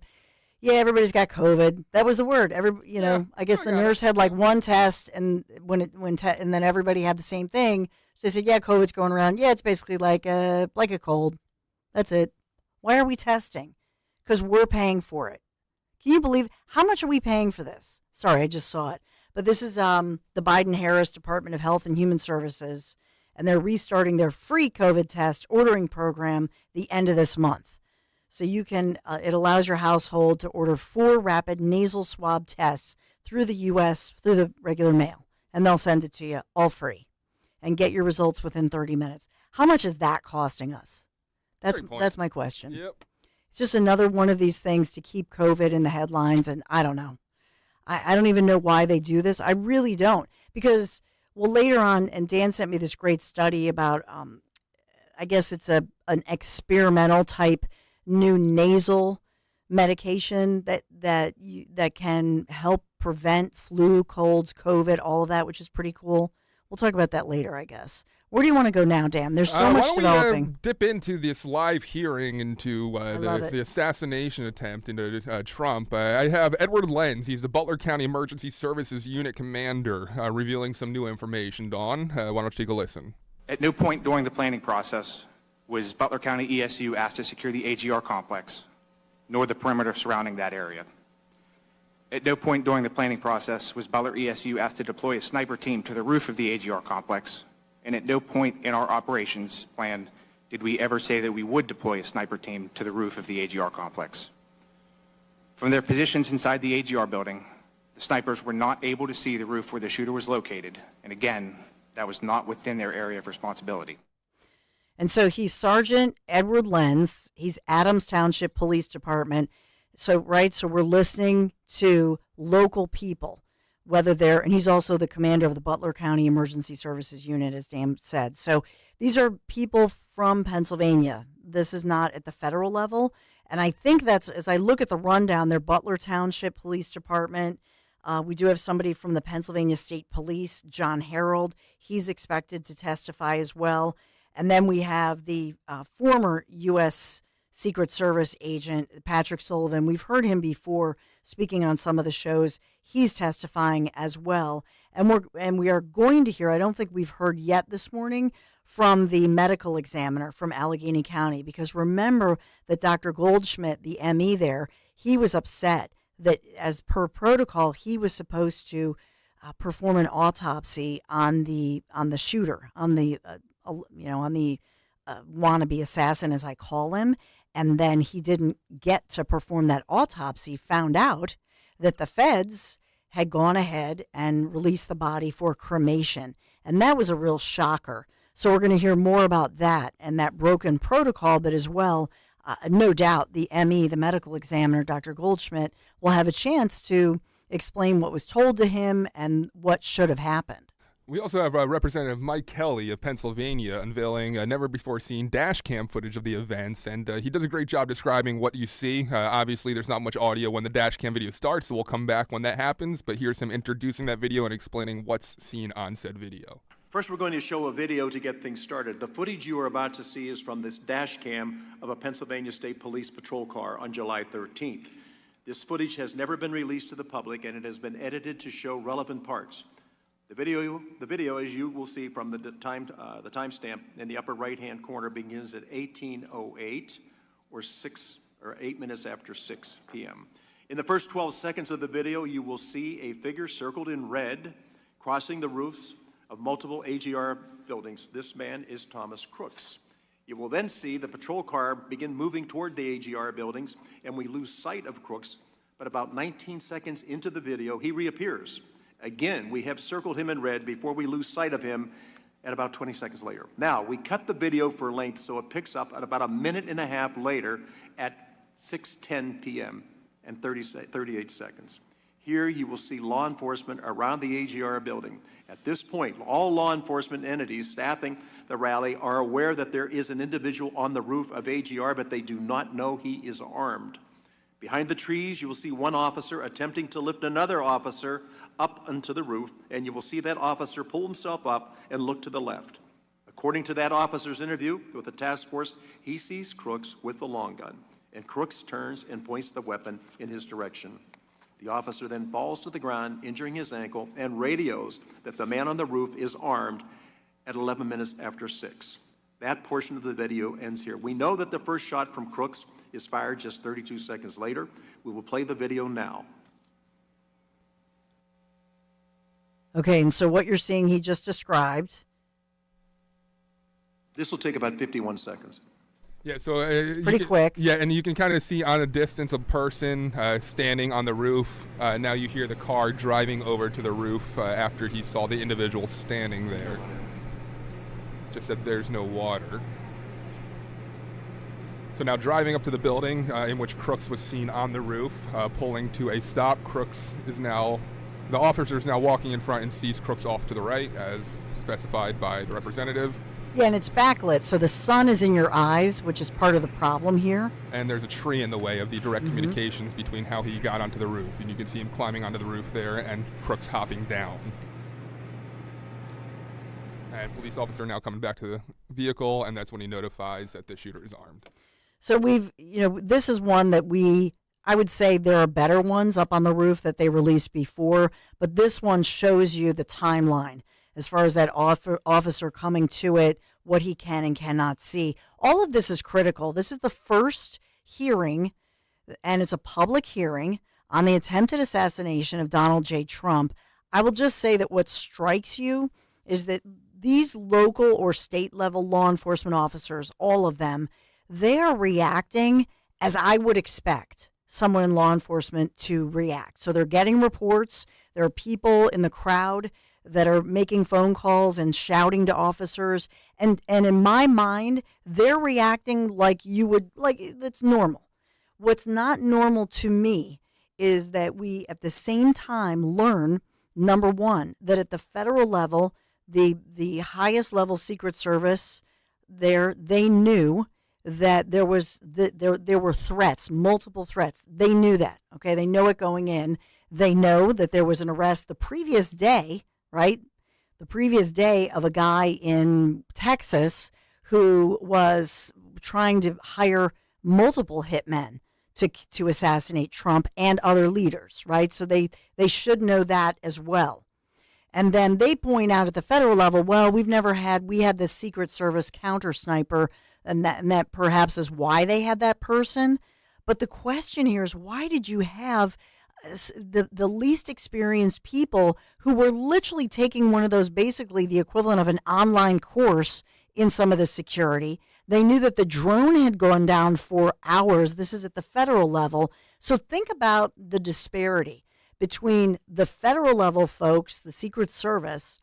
yeah, everybody's got COVID. That was the word. I guess the nurse had like one test, and and then everybody had the same thing. So they said, yeah, COVID's going around. Yeah, it's basically like a cold. That's it. Why are we testing? Because we're paying for it. Can you believe how much are we paying for this? Sorry, I just saw it. But this is the Biden-Harris Department of Health and Human Services, and they're restarting their free COVID test ordering program the end of this month. So you can, it allows your household to order 4 rapid nasal swab tests through the U.S., through the regular mail, and they'll send it to you all free and get your results within 30 minutes. How much is that costing us? That's my question. Yep. It's just another one of these things to keep COVID in the headlines, and I don't know. I don't even know why they do this. I really don't. Because, well, later on, and Dan sent me this great study about, I guess it's an experimental type new nasal medication that can help prevent flu, colds, COVID, all of that, which is pretty cool. We'll talk about that later, I guess. Where do you want to go now, Dan? There's so much developing. Why don't we dip into this live hearing into the assassination attempt into Trump. I have Edward Lenz. He's the Butler County Emergency Services Unit Commander, revealing some new information. Dawn, why don't you take a listen? At no point during the planning process was Butler County ESU asked to secure the AGR complex, nor the perimeter surrounding that area. At no point during the planning process was Butler ESU asked to deploy a sniper team to the roof of the AGR complex, and at no point in our operations plan did we ever say that we would deploy a sniper team to the roof of the AGR complex. From their positions inside the AGR building, the snipers were not able to see the roof where the shooter was located, and again, that was not within their area of responsibility. And so he's Sergeant Edward Lenz. He's Adams Township Police Department. So we're listening to local people, whether they're, and he's also the commander of the Butler County Emergency Services Unit, as Dan said. So these are people from Pennsylvania. This is not at the federal level. And I think that's, as I look at the rundown, their Butler Township Police Department. We do have somebody from the Pennsylvania State Police, John Harold. He's expected to testify as well. And then we have the former U.S. Secret Service agent, Patrick Sullivan. We've heard him before speaking on some of the shows. He's testifying as well. And we are going to hear, I don't think we've heard yet this morning, from the medical examiner from Allegheny County. Because remember that Dr. Goldschmidt, the ME there, he was upset that as per protocol, he was supposed to perform an autopsy on the shooter, on the wannabe assassin, as I call him. And then he didn't get to perform that autopsy, found out that the feds had gone ahead and released the body for cremation. And that was a real shocker. So we're going to hear more about that and that broken protocol, but as well, no doubt the ME, the medical examiner, Dr. Goldschmidt, will have a chance to explain what was told to him and what should have happened. We also have Representative Mike Kelly of Pennsylvania unveiling never-before-seen dash cam footage of the events, and he does a great job describing what you see. Obviously, there's not much audio when the dash cam video starts, so we'll come back when that happens, but here's him introducing that video and explaining what's seen on said video. First, we're going to show a video to get things started. The footage you are about to see is from this dash cam of a Pennsylvania State Police patrol car on July 13th. This footage has never been released to the public, and it has been edited to show relevant parts. The video, as you will see from the timestamp in the upper right-hand corner, begins at 18:08 or 8 minutes after 6 p.m. In the first 12 seconds of the video, you will see a figure circled in red crossing the roofs of multiple AGR buildings. This man is Thomas Crooks. You will then see the patrol car begin moving toward the AGR buildings, and we lose sight of Crooks, but about 19 seconds into the video, he reappears. Again, we have circled him in red before we lose sight of him at about 20 seconds later. Now, we cut the video for length so it picks up at about a minute and a half later at 6:10 p.m. and 38 seconds. Here you will see law enforcement around the AGR building. At this point, all law enforcement entities staffing the rally are aware that there is an individual on the roof of AGR, but they do not know he is armed. Behind the trees, you will see one officer attempting to lift another officer up onto the roof, and you will see that officer pull himself up and look to the left. According to that officer's interview with the task force, he sees Crooks with the long gun, and Crooks turns and points the weapon in his direction. The officer then falls to the ground, injuring his ankle, and radios that the man on the roof is armed at 11 minutes after 6. That portion of the video ends here. We know that the first shot from Crooks is fired just 32 seconds later. We will play the video now. Okay, and so what you're seeing, he just described. This will take about 51 seconds. Yeah, so pretty quick. Yeah, and you can kind of see on a distance a person standing on the roof. Now you hear the car driving over to the roof after he saw the individual standing there. Just said there's no water. So now driving up to the building in which Crooks was seen on the roof, pulling to a stop. The officer is now walking in front and sees Crooks off to the right, as specified by the representative. Yeah, and it's backlit, so the sun is in your eyes, which is part of the problem here. And there's a tree in the way of the direct communications between how he got onto the roof. And you can see him climbing onto the roof there and Crooks hopping down. And police officer now coming back to the vehicle, and that's when he notifies that the shooter is armed. So this is one that I would say there are better ones up on the roof that they released before, but this one shows you the timeline as far as that officer coming to it, what he can and cannot see. All of this is critical. This is the first hearing, and it's a public hearing on the attempted assassination of Donald J. Trump. I will just say that what strikes you is that these local or state level law enforcement officers, all of them, they are reacting as I would expect someone in law enforcement to react. So they're getting reports. There are people in the crowd that are making phone calls and shouting to officers. And in my mind, they're reacting like you would, like it's normal. What's not normal to me is that we at the same time learn, number one, that at the federal level, the highest level Secret Service they knew that there were threats, multiple threats. They knew that, okay? They know it going in. They know that there was an arrest the previous day, right? The previous day of a guy in Texas who was trying to hire multiple hitmen to assassinate Trump and other leaders, right? So they should know that as well. And then they point out at the federal level, well, we had this Secret Service counter sniper, and that perhaps is why they had that person. But the question here is, why did you have the least experienced people who were literally taking one of those, basically the equivalent of an online course in some of the security? They knew that the drone had gone down for hours. This is at the federal level. So think about the disparity between the federal level folks, the Secret Service,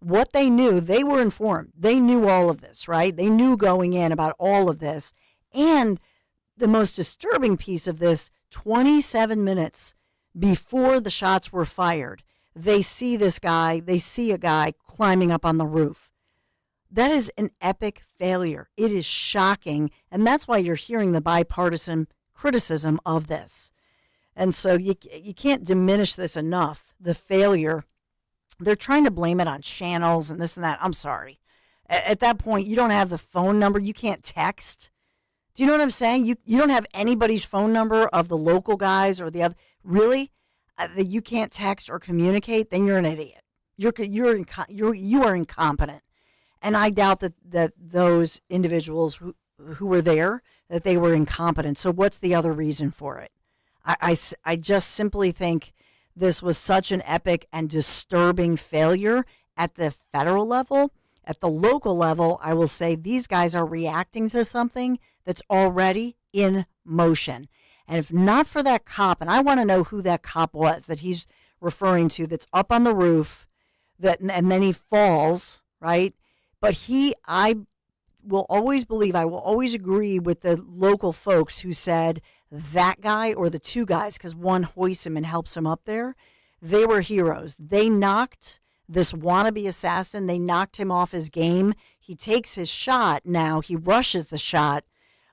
what they knew. They were informed. They knew all of this, right? They knew going in about all of this. And the most disturbing piece of this, 27 minutes before the shots were fired, they see a guy climbing up on the roof. That is an epic failure. It is shocking. And that's why you're hearing the bipartisan criticism of this. And so you can't diminish this enough, the failure. They're trying to blame it on channels and this and that. I'm sorry. At that point, you don't have the phone number. You can't text. Do you know what I'm saying? You don't have anybody's phone number of the local guys or the other. Really? That you can't text or communicate? Then you're an idiot. You are incompetent. And I doubt that those individuals who were there, that they were incompetent. So what's the other reason for it? I just simply think this was such an epic and disturbing failure at the federal level. At the local level, I will say these guys are reacting to something that's already in motion. And if not for that cop, and I want to know who that cop was that he's referring to, that's up on the roof, and then he falls, right? But I will always believe, I will always agree with the local folks who said that guy or the two guys, because one hoists him and helps him up there, they were heroes. They knocked this wannabe assassin, they knocked him off his game. He takes his shot now. He rushes the shot,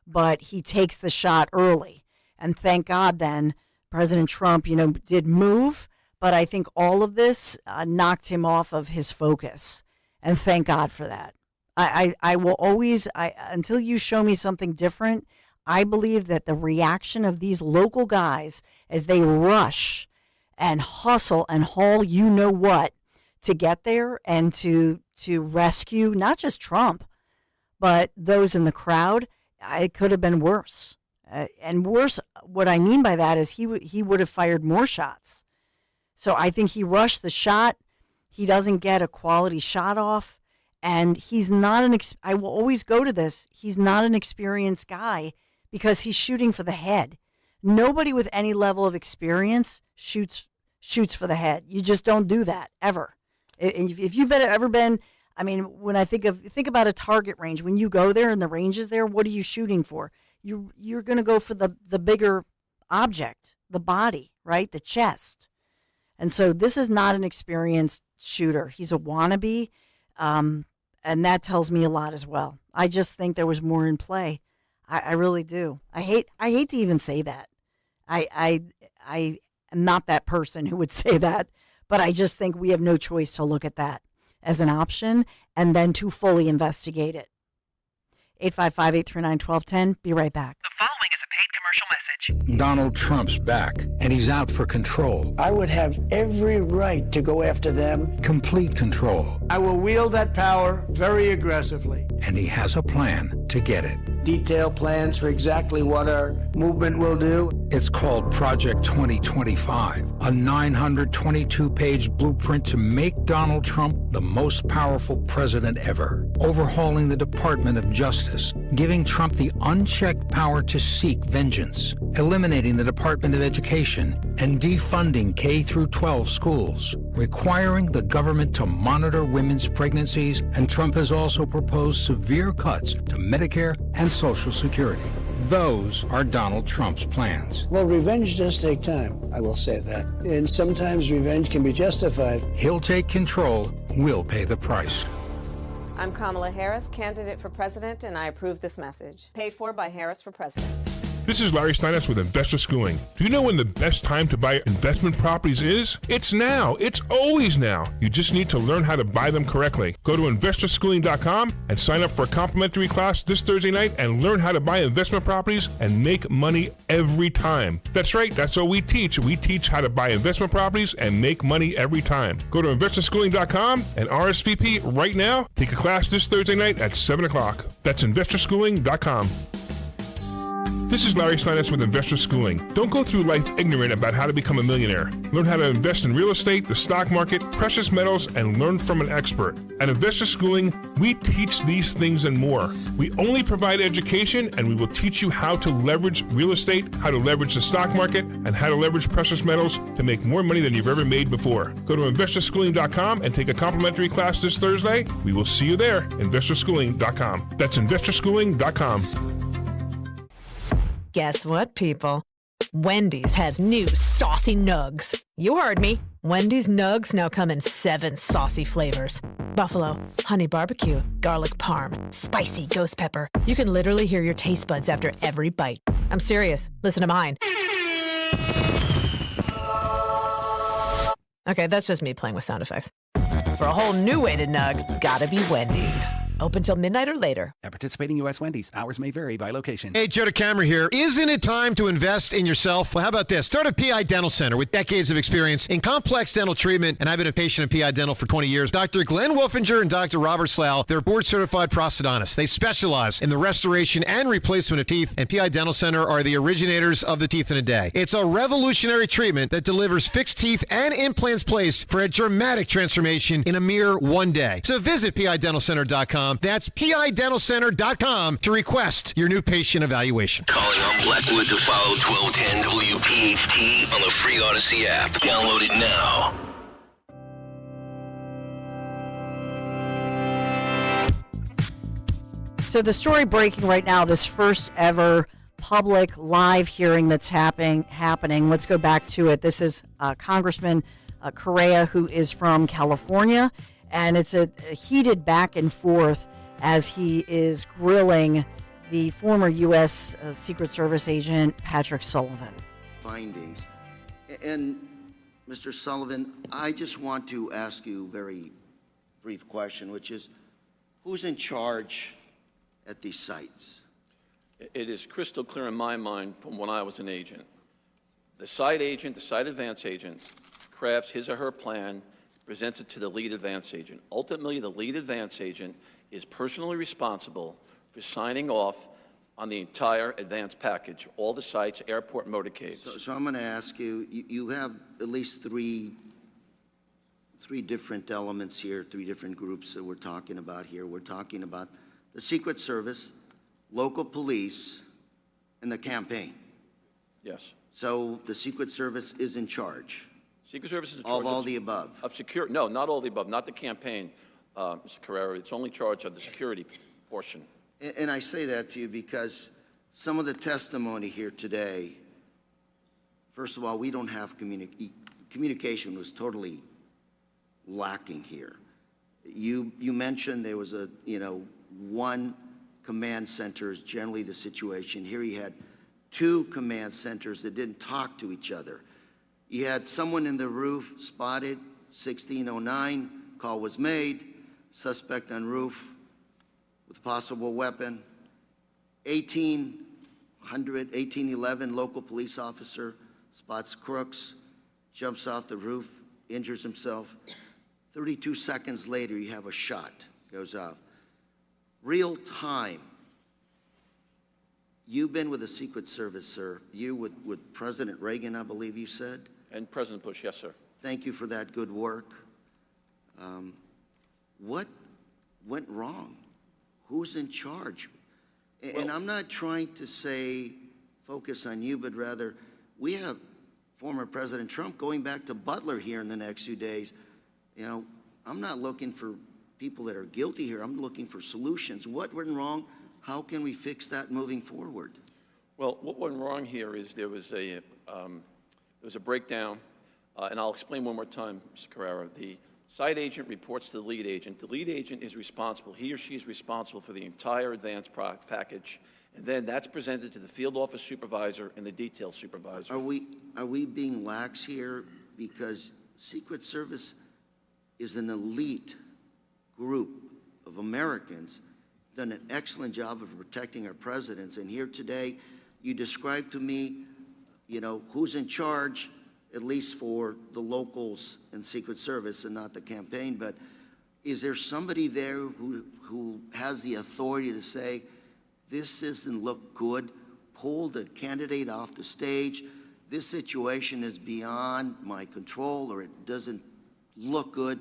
but he takes the shot early. And thank God then President Trump, did move, but I think all of this knocked him off of his focus. And thank God for that. I will always, until you show me something different, I believe that the reaction of these local guys as they rush and hustle and haul what to get there and to rescue not just Trump, but those in the crowd, it could have been worse. And worse, what I mean by that is he would have fired more shots. So I think he rushed the shot. He doesn't get a quality shot off. And he's not I will always go to this. He's not an experienced guy because he's shooting for the head. Nobody with any level of experience shoots for the head. You just don't do that ever. If you've ever been, when I think about a target range, when you go there and the range is there, what are you shooting for? You're going to go for the bigger object, the body, right? The chest. And so this is not an experienced shooter. He's a wannabe. And that tells me a lot as well. I just think there was more in play. I really do. I hate to even say that. I am not that person who would say that, but I just think we have no choice to look at that as an option and then to fully investigate it. 855-839-1210. Be right back. The following is a paid commercial message. Donald Trump's back, and he's out for control. I would have every right to go after them. Complete control. I will wield that power very aggressively. And he has a plan to get it. Detailed plans for exactly what our movement will do. It's called Project 2025, a 922-page blueprint to make Donald Trump the most powerful president ever. Overhauling the Department of Justice, giving Trump the unchecked power to seek vengeance, eliminating the Department of Education, and defunding K-12 schools, requiring the government to monitor women's pregnancies, and Trump has also proposed severe cuts to Medicare and Social Security. Those are Donald Trump's plans. Well, revenge does take time, I will say that. And sometimes revenge can be justified. He'll take control, we'll pay the price. I'm Kamala Harris, candidate for president, and I approve this message. Paid for by Harris for President. This is Larry Steinitz with Investor Schooling. Do you know when the best time to buy investment properties is? It's now. It's always now. You just need to learn how to buy them correctly. Go to investorschooling.com and sign up for a complimentary class this Thursday night and learn how to buy investment properties and make money every time. That's right. That's what we teach. We teach how to buy investment properties and make money every time. Go to investorschooling.com and RSVP right now. Take a class this Thursday night at 7 o'clock. That's investorschooling.com. This is Larry Steinitz with Investor Schooling. Don't go through life ignorant about how to become a millionaire. Learn how to invest in real estate, the stock market, precious metals, and learn from an expert. At Investor Schooling, we teach these things and more. We only provide education, and we will teach you how to leverage real estate, how to leverage the stock market, and how to leverage precious metals to make more money than you've ever made before. Go to investorschooling.com and take a complimentary class this Thursday. We will see you there. Investorschooling.com. That's investorschooling.com. Guess what, people? Wendy's has new saucy nugs. You heard me. Wendy's nugs now come in 7 saucy flavors. Buffalo, honey barbecue, garlic parm, spicy ghost pepper. You can literally hear your taste buds after every bite. I'm serious. Listen to mine. Okay, that's just me playing with sound effects. For a whole new way to nug, gotta be Wendy's. Open till midnight or later. At participating U.S. Wendy's, hours may vary by location. Hey, Joe DeCamera here. Isn't it time to invest in yourself? Well, how about this? Start a PI Dental Center with decades of experience in complex dental treatment, and I've been a patient of PI Dental for 20 years. Dr. Glenn Wolfinger and Dr. Robert Slough, they're board-certified prosthodontists. They specialize in the restoration and replacement of teeth, and PI Dental Center are the originators of the teeth in a day. It's a revolutionary treatment that delivers fixed teeth and implants placed for a dramatic transformation in a mere one day. So visit PIDentalCenter.com. That's PIDentalCenter.com to request your new patient evaluation. Calling on Blackwood to follow 1210 WPHT on the free Odyssey app. Download it now. So the story breaking right now, this first ever public live hearing that's happening. Let's go back to it. This is Congressman Correa, who is from California, and it's a heated back and forth as he is grilling the former U.S. Secret Service agent Patrick Sullivan. Findings. And Mr. Sullivan, I just want to ask you a very brief question, which is, who's in charge at these sites? It is crystal clear in my mind from when I was an agent. The site agent, the site advance agent, crafts his or her plan, presents it to the lead advance agent. Ultimately, the lead advance agent is personally responsible for signing off on the entire advance package, all the sites, airport motorcades. So I'm going to ask you, you have at least three different elements here, three different groups that we're talking about here. We're talking about the Secret Service, local police, and the campaign. Yes. So the Secret Service is in charge. Secret Service is in charge of all the above. Of security? No, not all the above. Not the campaign, Mr. Carrera. It's only charge of the security portion. And I say that to you because some of the testimony here today, first of all, we don't have communication was totally lacking here. You mentioned there was one command center is generally the situation. Here you had two command centers that didn't talk to each other. You had someone in the roof spotted, 1609, call was made, suspect on roof with a possible weapon. 1811, local police officer spots crooks, jumps off the roof, injures himself. 32 seconds later, you have a shot, goes off. Real time. You've been with the Secret Service, sir. You with President Reagan, I believe you said? And President Bush, yes, sir. Thank you for that good work. What went wrong? Who's in charge? And I'm not trying to say focus on you, but rather we have former President Trump going back to Butler here in the next few days. I'm not looking for people that are guilty here. I'm looking for solutions. What went wrong? How can we fix that moving forward? Well, what went wrong here is there was a breakdown, and I'll explain one more time, Mr. Carrera. The site agent reports to the lead agent. The lead agent is responsible. He or she is responsible for the entire advance package, and then that's presented to the field office supervisor and the detail supervisor. Are we being lax here? Because Secret Service is an elite group of Americans, done an excellent job of protecting our presidents. And here today, you described to me, who's in charge, at least for the locals and Secret Service and not the campaign. But is there somebody there who has the authority to say, this doesn't look good, pull the candidate off the stage, this situation is beyond my control, or it doesn't look good,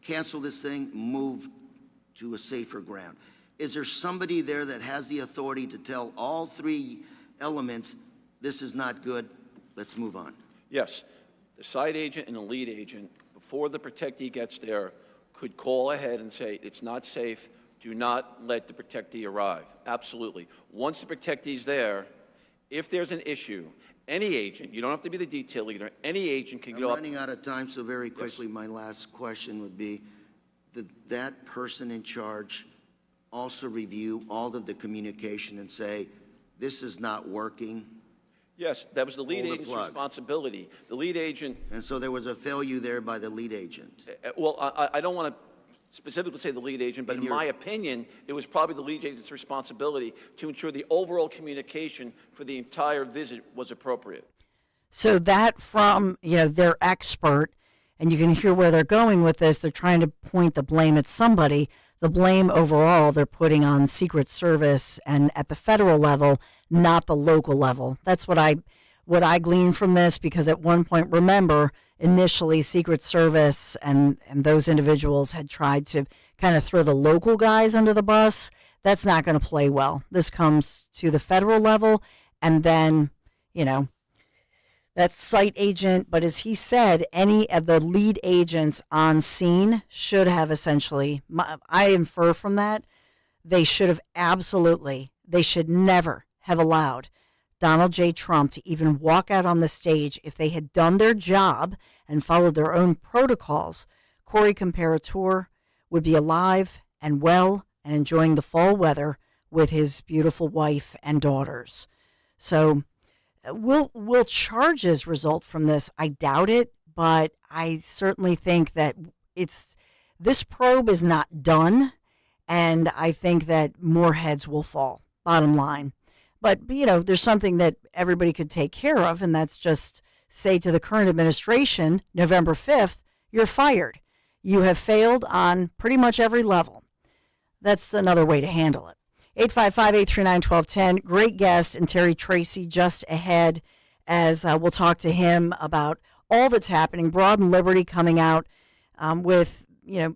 cancel this thing, move to a safer ground? Is there somebody there that has the authority to tell all three elements, this is not good, let's move on? Yes. The site agent and the lead agent, before the protectee gets there, could call ahead and say, it's not safe, do not let the protectee arrive. Absolutely. Once the protectee's there, if there's an issue, any agent, you don't have to be the detail leader, any agent can go up. I'm running out of time, so very quickly, yes. My last question would be, did that person in charge also review all of the communication and say, this is not working? Yes, that was the lead agent's responsibility. The lead agent... And so there was a failure there by the lead agent. Well, I don't want to specifically say the lead agent, but in my opinion, it was probably the lead agent's responsibility to ensure the overall communication for the entire visit was appropriate. So that from, their expert, and you can hear where they're going with this. They're trying to point the blame at somebody. The blame overall they're putting on Secret Service and at the federal level, not the local level. That's what I glean from this, because at one point, remember, initially Secret Service and those individuals had tried to kind of throw the local guys under the bus. That's not going to play well. This comes to the federal level, and then, that's site agent, but as he said, any of the lead agents on scene should have essentially, I infer from that, they should never have allowed Donald J. Trump to even walk out on the stage. If they had done their job and followed their own protocols, Corey Comparator would be alive and well and enjoying the fall weather with his beautiful wife and daughters. So, Will charges result from this? I doubt it, but I certainly think that this probe is not done, and I think that more heads will fall, bottom line. But, there's something that everybody could take care of, and that's just say to the current administration, November 5th, you're fired. You have failed on pretty much every level. That's another way to handle it. 855-839-1210. Great guest, and Terry Tracy just ahead as we'll talk to him about all that's happening. Broad and Liberty coming out with,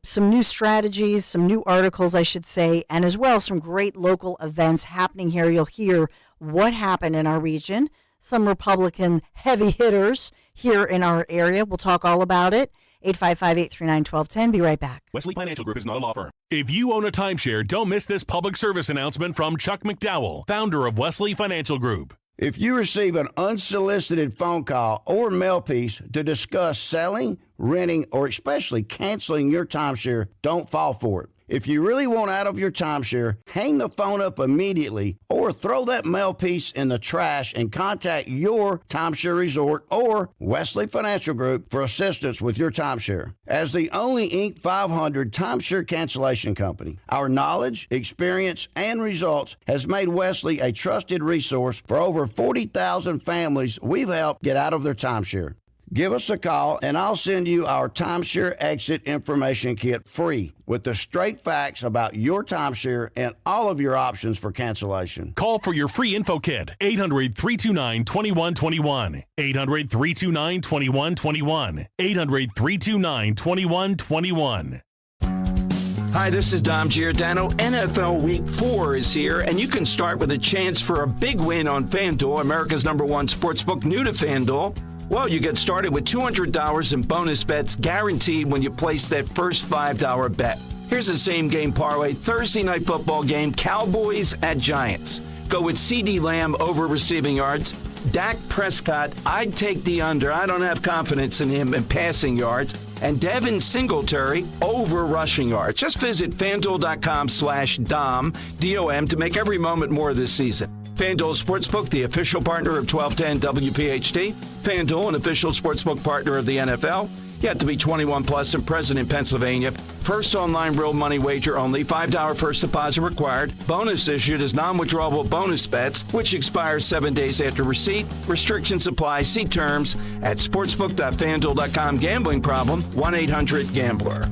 some new strategies, some new articles, I should say, and as well some great local events happening here. You'll hear what happened in our region, some Republican heavy hitters here in our area. We'll talk all about it. 855-839-1210. Be right back. Wesley Financial Group is not a law firm. If you own a timeshare, don't miss this public service announcement from Chuck McDowell, founder of Wesley Financial Group. If you receive an unsolicited phone call or mail piece to discuss selling, renting, or especially canceling your timeshare, don't fall for it. If you really want out of your timeshare, hang the phone up immediately or throw that mail piece in the trash and contact your timeshare resort or Wesley Financial Group for assistance with your timeshare. As the only Inc. 500 timeshare cancellation company, our knowledge, experience, and results has made Wesley a trusted resource for over 40,000 families we've helped get out of their timeshare. Give us a call, and I'll send you our timeshare exit information kit free with the straight facts about your timeshare and all of your options for cancellation. Call for your free info kit, 800-329-2121, 800-329-2121, 800-329-2121. Hi, this is Dom Giordano. NFL Week 4 is here, and you can start with a chance for a big win on FanDuel, America's #1 sportsbook. New to FanDuel, well, you get started with $200 in bonus bets guaranteed when you place that first $5 bet. Here's a same-game parlay. Thursday night football game, Cowboys at Giants. Go with CeeDee Lamb over receiving yards. Dak Prescott, I'd take the under. I don't have confidence in him in passing yards. And Devin Singletary over rushing yards. Just visit FanDuel.com/Dom, D-O-M, to make every moment more this season. FanDuel Sportsbook, the official partner of 1210 WPHT. FanDuel, an official sportsbook partner of the NFL. You have to be 21 plus and present in Pennsylvania. First online real money wager only. $5 first deposit required. Bonus issued as non-withdrawable bonus bets, which expires 7 days after receipt. Restrictions apply. See terms at sportsbook.fanduel.com. Gambling problem? 1-800-GAMBLER.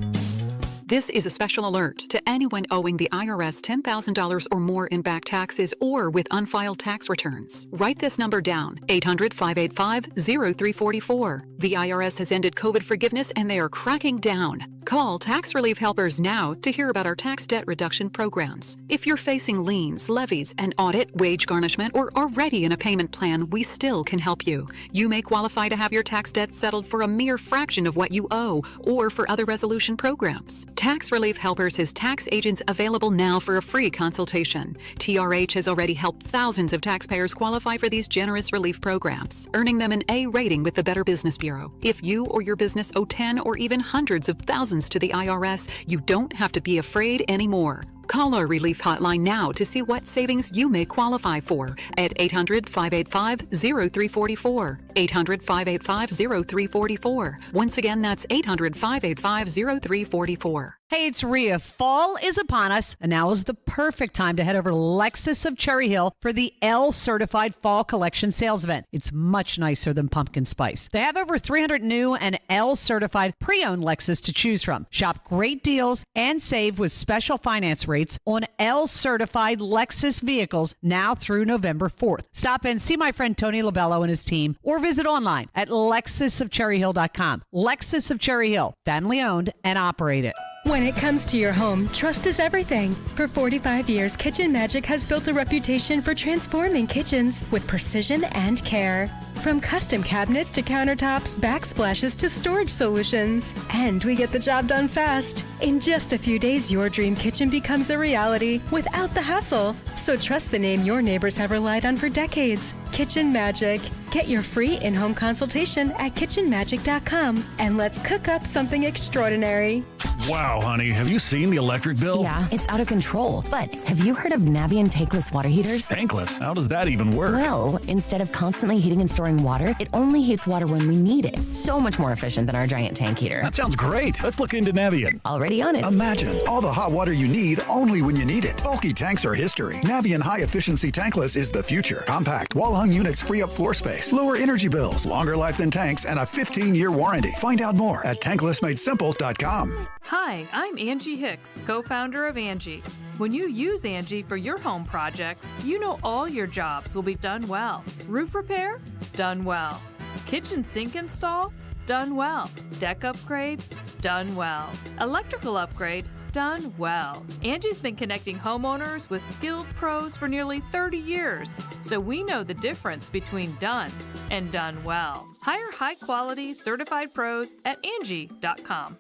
This is a special alert to anyone owing the IRS $10,000 or more in back taxes or with unfiled tax returns. Write this number down, 800-585-0344. The IRS has ended COVID forgiveness and they are cracking down. Call Tax Relief Helpers now to hear about our tax debt reduction programs. If you're facing liens, levies, an audit, wage garnishment, or already in a payment plan, we still can help you. You may qualify to have your tax debt settled for a mere fraction of what you owe or for other resolution programs. Tax Relief Helpers has tax agents available now for a free consultation. TRH has already helped thousands of taxpayers qualify for these generous relief programs, earning them an A rating with the Better Business Bureau. If you or your business owe 10 or even hundreds of thousands to the IRS, you don't have to be afraid anymore. Call our relief hotline now to see what savings you may qualify for at 800-585-0344. 800-585-0344. Once again, that's 800-585-0344. Hey, it's Rhea. Fall is upon us, and now is the perfect time to head over to Lexus of Cherry Hill for the L-Certified Fall Collection Sales Event. It's much nicer than pumpkin spice. They have over 300 new and L-Certified pre-owned Lexus to choose from. Shop great deals and save with special finance rates on L-Certified Lexus vehicles now through November 4th. Stop and see my friend Tony Labello and his team, or visit online at lexusofcherryhill.com. Lexus of Cherry Hill, family owned and operated. When it comes to your home, trust is everything. For 45 years, Kitchen Magic has built a reputation for transforming kitchens with precision and care. From custom cabinets to countertops, backsplashes to storage solutions. And we get the job done fast. In just a few days, your dream kitchen becomes a reality without the hassle. So trust the name your neighbors have relied on for decades. Kitchen Magic. Get your free in-home consultation at kitchenmagic.com, and let's cook up something extraordinary. Wow, honey, have you seen the electric bill? Yeah, it's out of control. But have you heard of Navien tankless water heaters? Tankless? How does that even work? Well, instead of constantly heating and storing water, it only heats water when we need it. So much more efficient than our giant tank heater. That sounds great. Let's look into Navien. Already on it. Imagine all the hot water you need only when you need it. Bulky tanks are history. Navien high-efficiency tankless is the future. Compact, wall-hung units free up floor space, lower energy bills, longer life than tanks, and a 15-year warranty. Find out more at tanklessmadesimple.com. Hi, I'm Angie Hicks, co-founder of Angie. When you use Angie for your home projects, you know all your jobs will be done well. Roof repair? Done well. Kitchen sink install? Done well. Deck upgrades? Done well. Electrical upgrade? Done well. Angie's been connecting homeowners with skilled pros for nearly 30 years, so we know the difference between done and done well. Hire high-quality certified pros at Angie.com.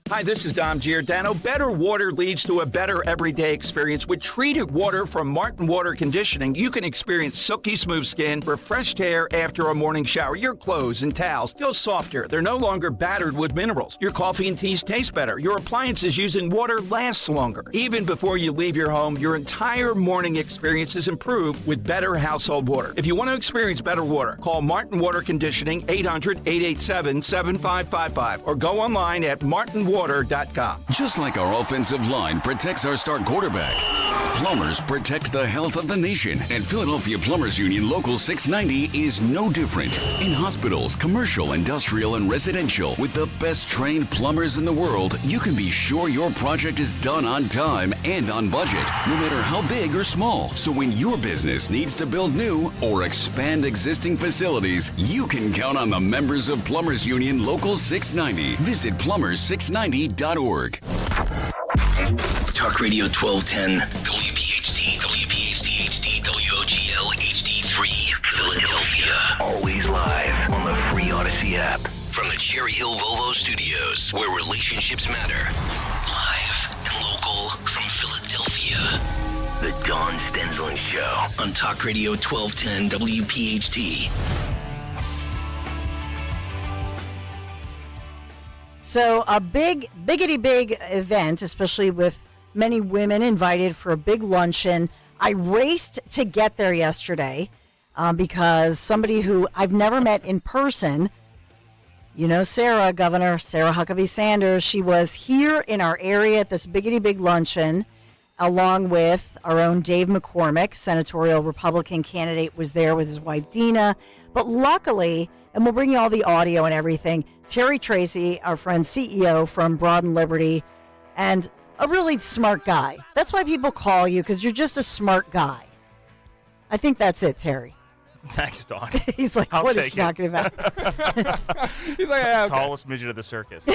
Hi, this is Dom Giordano. Better water leads to a better everyday experience. With treated water from Martin Water Conditioning, you can experience silky smooth skin, refreshed hair after a morning shower. Your clothes and towels feel softer. They're no longer battered with minerals. Your coffee and teas taste better. Your appliances using water lasts longer. Even before you leave your home, your entire morning experience is improved with better household water. If you want to experience better water, call Martin Water Conditioning 800-887-7555 or go online at martinwater.com. Just like our offensive line protects our star quarterback, plumbers protect the health of the nation. And Philadelphia Plumbers Union Local 690 is no different. In hospitals, commercial, industrial, and residential, with the best trained plumbers in the world, you can be sure your project is done on time and on budget, no matter how big or small. So when your business needs to build new or expand existing facilities, you can count on the members of Plumbers Union Local 690. Visit plumbers690.org. Talk Radio 1210, WPHT, WPHT HD, WOGL HD3, Philadelphia. Always live on the free Odyssey app. From the Cherry Hill Volvo Studios, where relationships matter. Live and local from Philadelphia. The Dawn Stensland Show on Talk Radio 1210, WPHT. So a biggity big event, especially with many women invited for a big luncheon. I raced to get there yesterday because somebody who I've never met in person, you know, Governor Sarah Huckabee Sanders, she was here in our area at this biggity big luncheon, along with our own Dave McCormick, senatorial Republican candidate, was there with his wife Dina. But luckily, and we'll bring you all the audio and everything, Terry Tracy, our friend CEO from Broad and Liberty, and a really smart guy. That's why people call you, because you're just a smart guy. I think that's it, Terry. Thanks, Dawn. He's like, what is she talking about? He's like, yeah, okay. Tallest midget of the circus. Are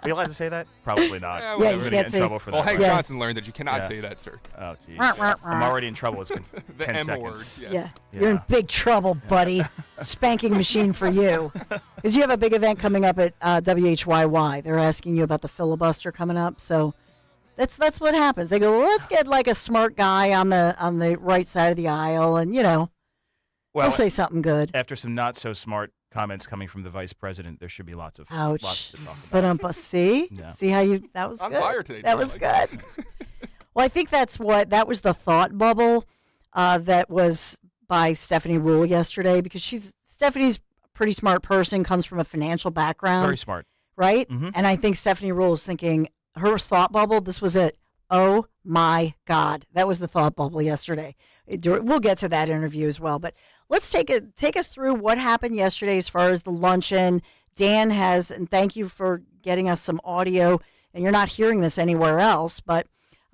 you allowed to say that? Probably not. Yeah, we're you going to can't get in say trouble for that. Well, Hank right? Johnson learned that you cannot say that, sir. Oh, jeez. I'm already in trouble. It's been the 10 M seconds. word, Yeah. You're in big trouble, buddy. Spanking machine for you. Because you have a big event coming up at WHYY. They're asking you about the filibuster coming up. So that's what happens. They go, well, let's get like a smart guy on the right side of the aisle, and he'll say something good. After some not so smart comments coming from the vice president, there should be lots to Ouch. talk about. But see how that was on good. fire today. That was good. Well, I think that was the thought bubble that was by Stephanie Rule yesterday, because Stephanie's a pretty smart person, comes from a financial background. Very smart. right? Mm-hmm. And I think Stephanie Ruhle is thinking her thought bubble, this was it. Oh my God. That was the thought bubble yesterday. We'll get to that interview as well. But let's take us through what happened yesterday as far as the luncheon. Dan has, and thank you for getting us some audio. And you're not hearing this anywhere else, but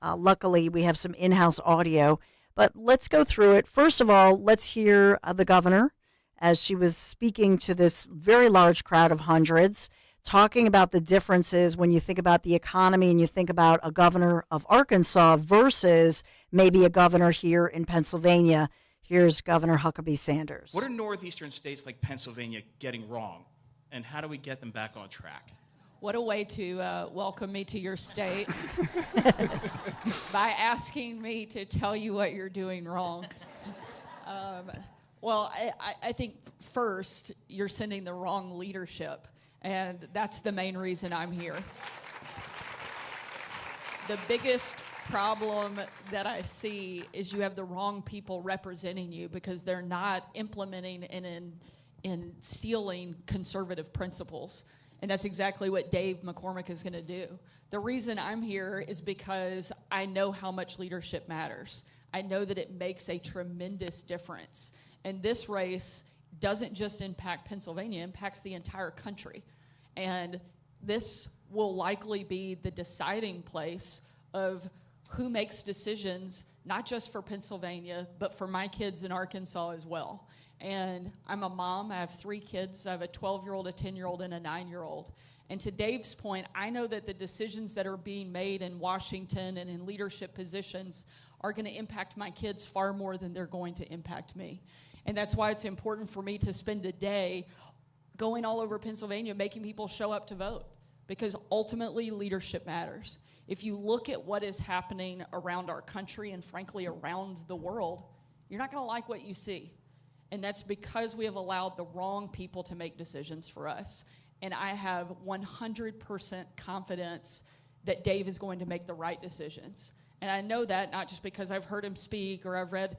luckily we have some in-house audio. But let's go through it. First of all, let's hear the governor as she was speaking to this very large crowd of hundreds, talking about the differences when you think about the economy and you think about a governor of Arkansas versus maybe a governor here in Pennsylvania. Here's Governor Huckabee Sanders. What are northeastern states like Pennsylvania getting wrong, and how do we get them back on track? What a way to welcome me to your state by asking me to tell you what you're doing wrong. Well, I think first you're sending the wrong leadership, and that's the main reason I'm here. The biggest problem that I see is you have the wrong people representing you because they're not implementing and instilling conservative principles. And that's exactly what Dave McCormick is going to do. The reason I'm here is because I know how much leadership matters. I know that it makes a tremendous difference. And this race doesn't just impact Pennsylvania, it impacts the entire country. And this will likely be the deciding place of who makes decisions, not just for Pennsylvania, but for my kids in Arkansas as well. And I'm a mom. I have 3 kids. I have a 12-year-old, a 10-year-old, and a 9-year-old. And to Dave's point, I know that the decisions that are being made in Washington and in leadership positions are going to impact my kids far more than they're going to impact me. And that's why it's important for me to spend a day going all over Pennsylvania, making people show up to vote, because ultimately leadership matters. If you look at what is happening around our country and frankly around the world, you're not going to like what you see. And that's because we have allowed the wrong people to make decisions for us. And I have 100% confidence that Dave is going to make the right decisions. And I know that not just because I've heard him speak or I've read,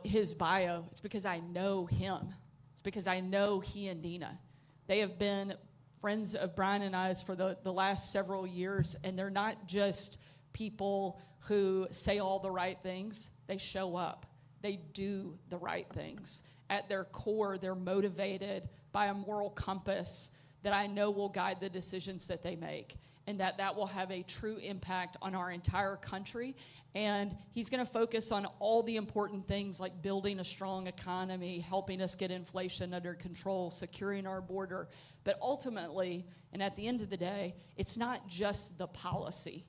his bio. It's because I know him. It's because I know he and Dina. They have been friends of Brian and I's for the last several years, and they're not just people who say all the right things. They show up. They do the right things. At their core, they're motivated by a moral compass that I know will guide the decisions that they make, and that will have a true impact on our entire country. And he's going to focus on all the important things like building a strong economy, helping us get inflation under control, securing our border. But ultimately, and at the end of the day, it's not just the policy,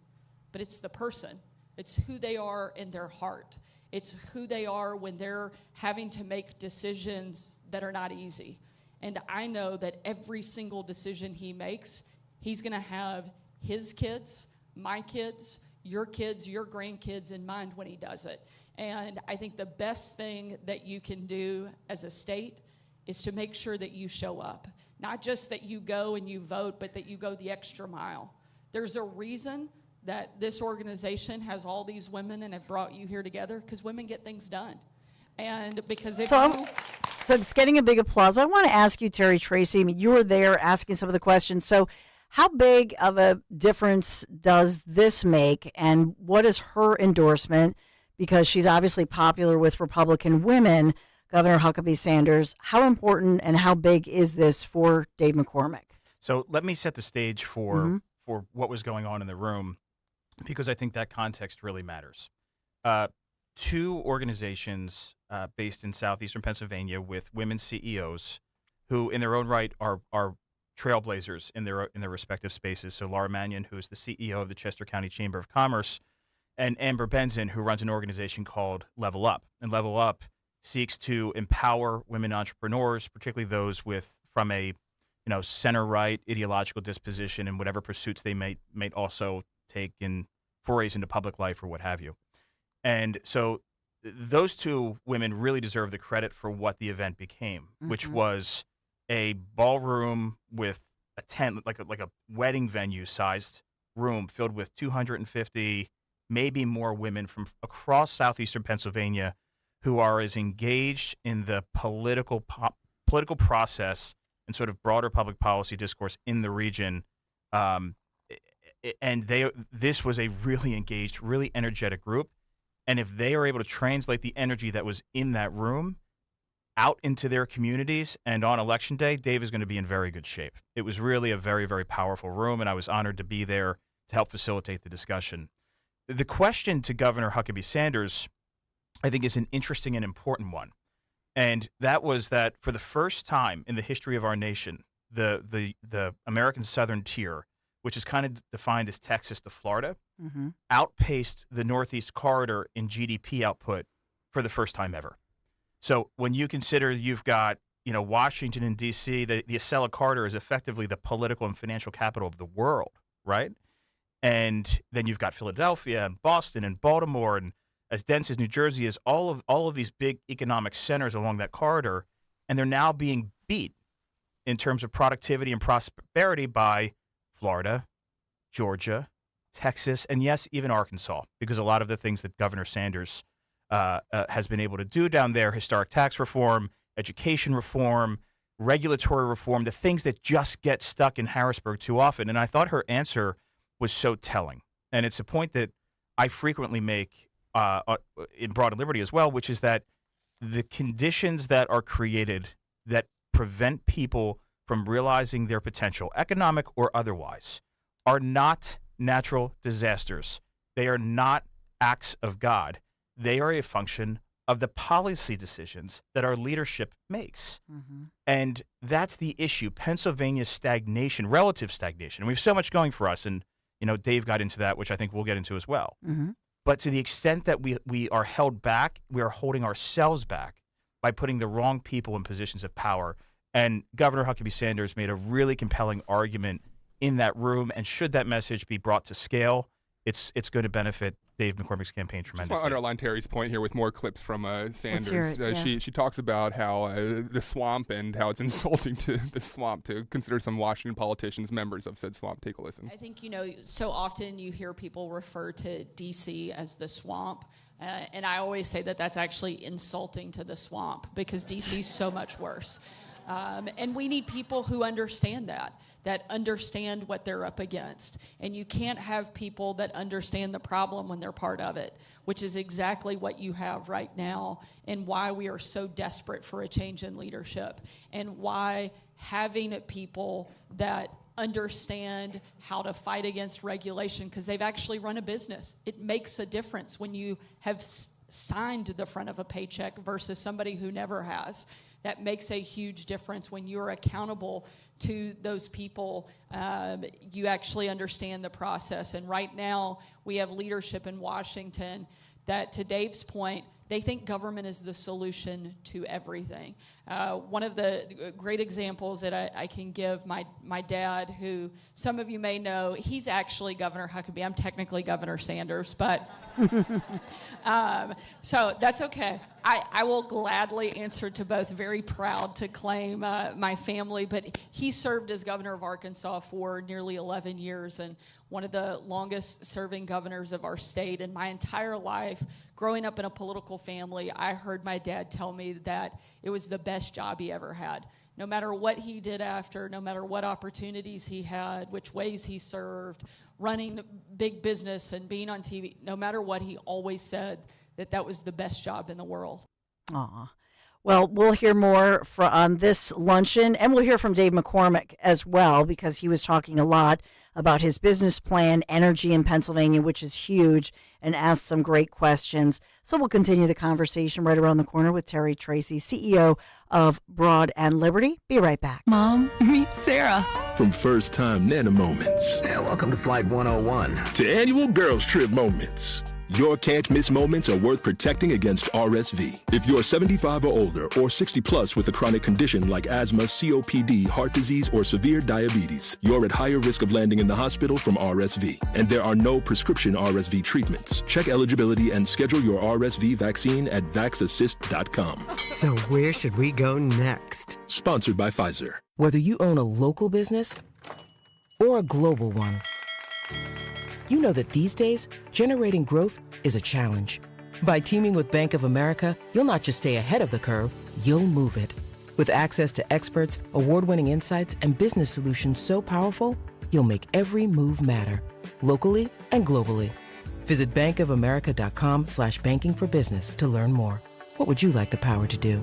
but it's the person. It's who they are in their heart. It's who they are when they're having to make decisions that are not easy. And I know that every single decision he makes, he's going to have his kids, my kids, your grandkids in mind when he does it. And I think the best thing that you can do as a state is to make sure that you show up. Not just that you go and you vote, but that you go the extra mile. There's a reason that this organization has all these women and have brought you here together, because women get things done. And because if So it's getting a big applause. But I want to ask you, Terry Tracy, I mean, you were there asking some of the questions. So how big of a difference does this make, and what is her endorsement? Because she's obviously popular with Republican women, Governor Huckabee Sanders. How important and how big is this for Dave McCormick? So let me set the stage for what was going on in the room, because I think that context really matters. 2 organizations based in southeastern Pennsylvania with women CEOs who in their own right are trailblazers in their respective spaces. So Laura Mannion, who is the CEO of the Chester County Chamber of Commerce, and Amber Benzin, who runs an organization called Level Up. And Level Up seeks to empower women entrepreneurs, particularly those from a center-right ideological disposition and whatever pursuits they may also take in forays into public life or what have you. And so those 2 women really deserve the credit for what the event became, which was a ballroom with a tent, like a wedding venue sized room filled with 250, maybe more women from across southeastern Pennsylvania who are as engaged in the political process and sort of broader public policy discourse in the region. And this was a really engaged, really energetic group. And if they are able to translate the energy that was in that room out into their communities and on Election Day, Dave is going to be in very good shape. It was really a very, very powerful room, and I was honored to be there to help facilitate the discussion. The question to Governor Huckabee Sanders, I think, is an interesting and important one. And that was that for the first time in the history of our nation, the American Southern Tier, which is kind of defined as Texas to Florida, outpaced the Northeast Corridor in GDP output for the first time ever. So when you consider you've got, Washington and D.C., the Acela Corridor is effectively the political and financial capital of the world, right? And then you've got Philadelphia and Boston and Baltimore, and as dense as New Jersey is, all of these big economic centers along that corridor, and they're now being beat in terms of productivity and prosperity by Florida, Georgia, Texas, and yes, even Arkansas, because a lot of the things that Governor Sanders has been able to do down there, historic tax reform, education reform, regulatory reform, the things that just get stuck in Harrisburg too often. And I thought her answer was so telling. And it's a point that I frequently make in Broad and Liberty as well, which is that the conditions that are created that prevent people from realizing their potential, economic or otherwise, are not natural disasters. They are not acts of God. They are a function of the policy decisions that our leadership makes. And that's the issue. Pennsylvania's stagnation, relative stagnation. And we have so much going for us. And, Dave got into that, which I think we'll get into as well. But to the extent that we are held back, we are holding ourselves back by putting the wrong people in positions of power. And Governor Huckabee Sanders made a really compelling argument in that room. And should that message be brought to scale, it's going to benefit Dave McCormick's campaign tremendously. Just want to underline Terry's point here with more clips from Sanders. She talks about how the swamp and how it's insulting to the swamp to consider some Washington politicians members of said swamp. Take a listen. I think, so often you hear people refer to D.C. as the swamp. And I always say that that's actually insulting to the swamp because D.C. is so much worse. And we need people who understand that understand what they're up against. And you can't have people that understand the problem when they're part of it, which is exactly what you have right now and why we are so desperate for a change in leadership and why having people that understand how to fight against regulation, because they've actually run a business. It makes a difference when you have signed the front of a paycheck versus somebody who never has. That makes a huge difference when you're accountable to those people. You actually understand the process. And right now, we have leadership in Washington that, to Dave's point, they think government is the solution to everything. One of the great examples that I can give, my dad, who some of you may know, he's actually Governor Huckabee. I'm technically Governor Sanders, but so that's okay. I will gladly answer to both. Very proud to claim my family, but he served as governor of Arkansas for nearly 11 years and one of the longest serving governors of our state. And my entire life, growing up in a political family, I heard my dad tell me that it was the best job he ever had. No matter what he did after, no matter what opportunities he had, which ways he served, running big business and being on TV, no matter what, he always said that was the best job in the world. Aw. Well, we'll hear more on this luncheon, and we'll hear from Dave McCormick as well, because he was talking a lot about his business plan, energy in Pennsylvania, which is huge, and asked some great questions. So we'll continue the conversation right around the corner with Terry Tracy, CEO of Broad and Liberty. Be right back. Mom, meet Sarah. From first-time Nana moments. Yeah, welcome to Flight 101. To annual girls trip moments. Your can't-miss moments are worth protecting against RSV. If you're 75 or older or 60 plus with a chronic condition like asthma, COPD, heart disease, or severe diabetes, you're at higher risk of landing in the hospital from RSV. And there are no prescription RSV treatments. Check eligibility and schedule your RSV vaccine at vaxassist.com. So where should we go next? Sponsored by Pfizer. Whether you own a local business or a global one, you know that these days, generating growth is a challenge. By teaming with Bank of America, you'll not just stay ahead of the curve, you'll move it. With access to experts, award-winning insights, and business solutions so powerful, you'll make every move matter, locally and globally. Visit bankofamerica.com/banking for business to learn more. What would you like the power to do?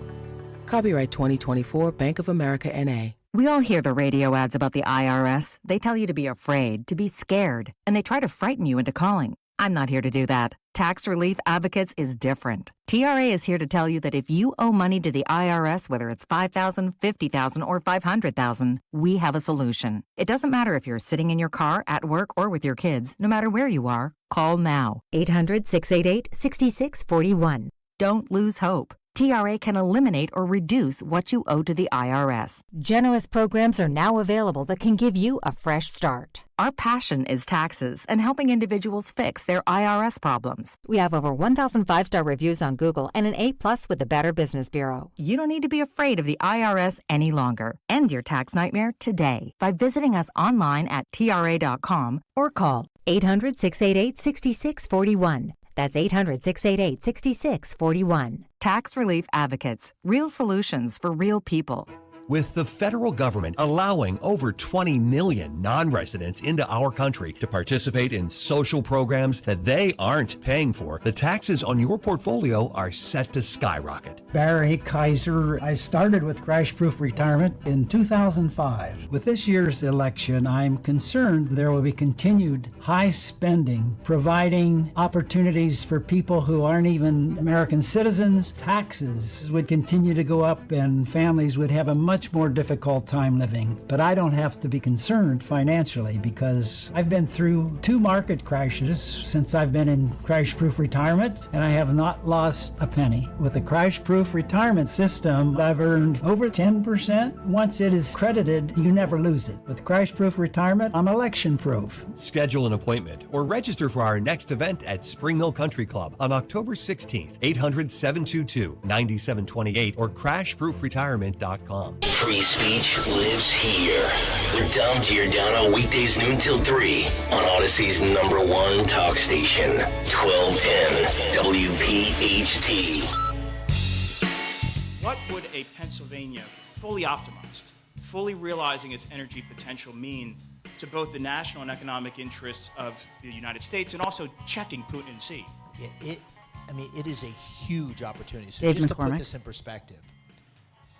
Copyright 2024 Bank of America N.A. We all hear the radio ads about the IRS. They tell you to be afraid, to be scared, and they try to frighten you into calling. I'm not here to do that. Tax Relief Advocates is different. TRA is here to tell you that if you owe money to the IRS, whether it's $5,000, $50,000, or $500,000, we have a solution. It doesn't matter if you're sitting in your car, at work, or with your kids. No matter where you are, call now. 800-688-6641. Don't lose hope. TRA can eliminate or reduce what you owe to the IRS. Generous programs are now available that can give you a fresh start. Our passion is taxes and helping individuals fix their IRS problems. We have over 1,000 5-star reviews on Google and an A+ with the Better Business Bureau. You don't need to be afraid of the IRS any longer. End your tax nightmare today by visiting us online at TRA.com or call 800-688-6641. That's 800-688-6641. Tax Relief Advocates. Real solutions for real people. With the federal government allowing over 20 million non-residents into our country to participate in social programs that they aren't paying for, the taxes on your portfolio are set to skyrocket. Barry Kaiser. I started with Crash Proof Retirement in 2005. With this year's election, I'm concerned there will be continued high spending, providing opportunities for people who aren't even American citizens. Taxes would continue to go up and families would have a much more difficult time living. But I don't have to be concerned financially because I've been through 2 market crashes since I've been in Crash Proof Retirement, and I have not lost a penny. With the Crash Proof Retirement system, I've earned over 10%. Once it is credited, you never lose it. With Crash Proof Retirement, I'm election proof. Schedule an appointment or register for our next event at Spring Mill Country Club on October 16th, 800-722-9728 or crashproofretirement.com. Free speech lives here. With Dom Giordano, weekdays noon till 3 on Odyssey's #1 talk station, 1210 WPHT. What would a Pennsylvania fully optimized, fully realizing its energy potential mean to both the national and economic interests of the United States and also checking Putin and Xi? It is a huge opportunity. So Dave just McCormick. to put this in perspective,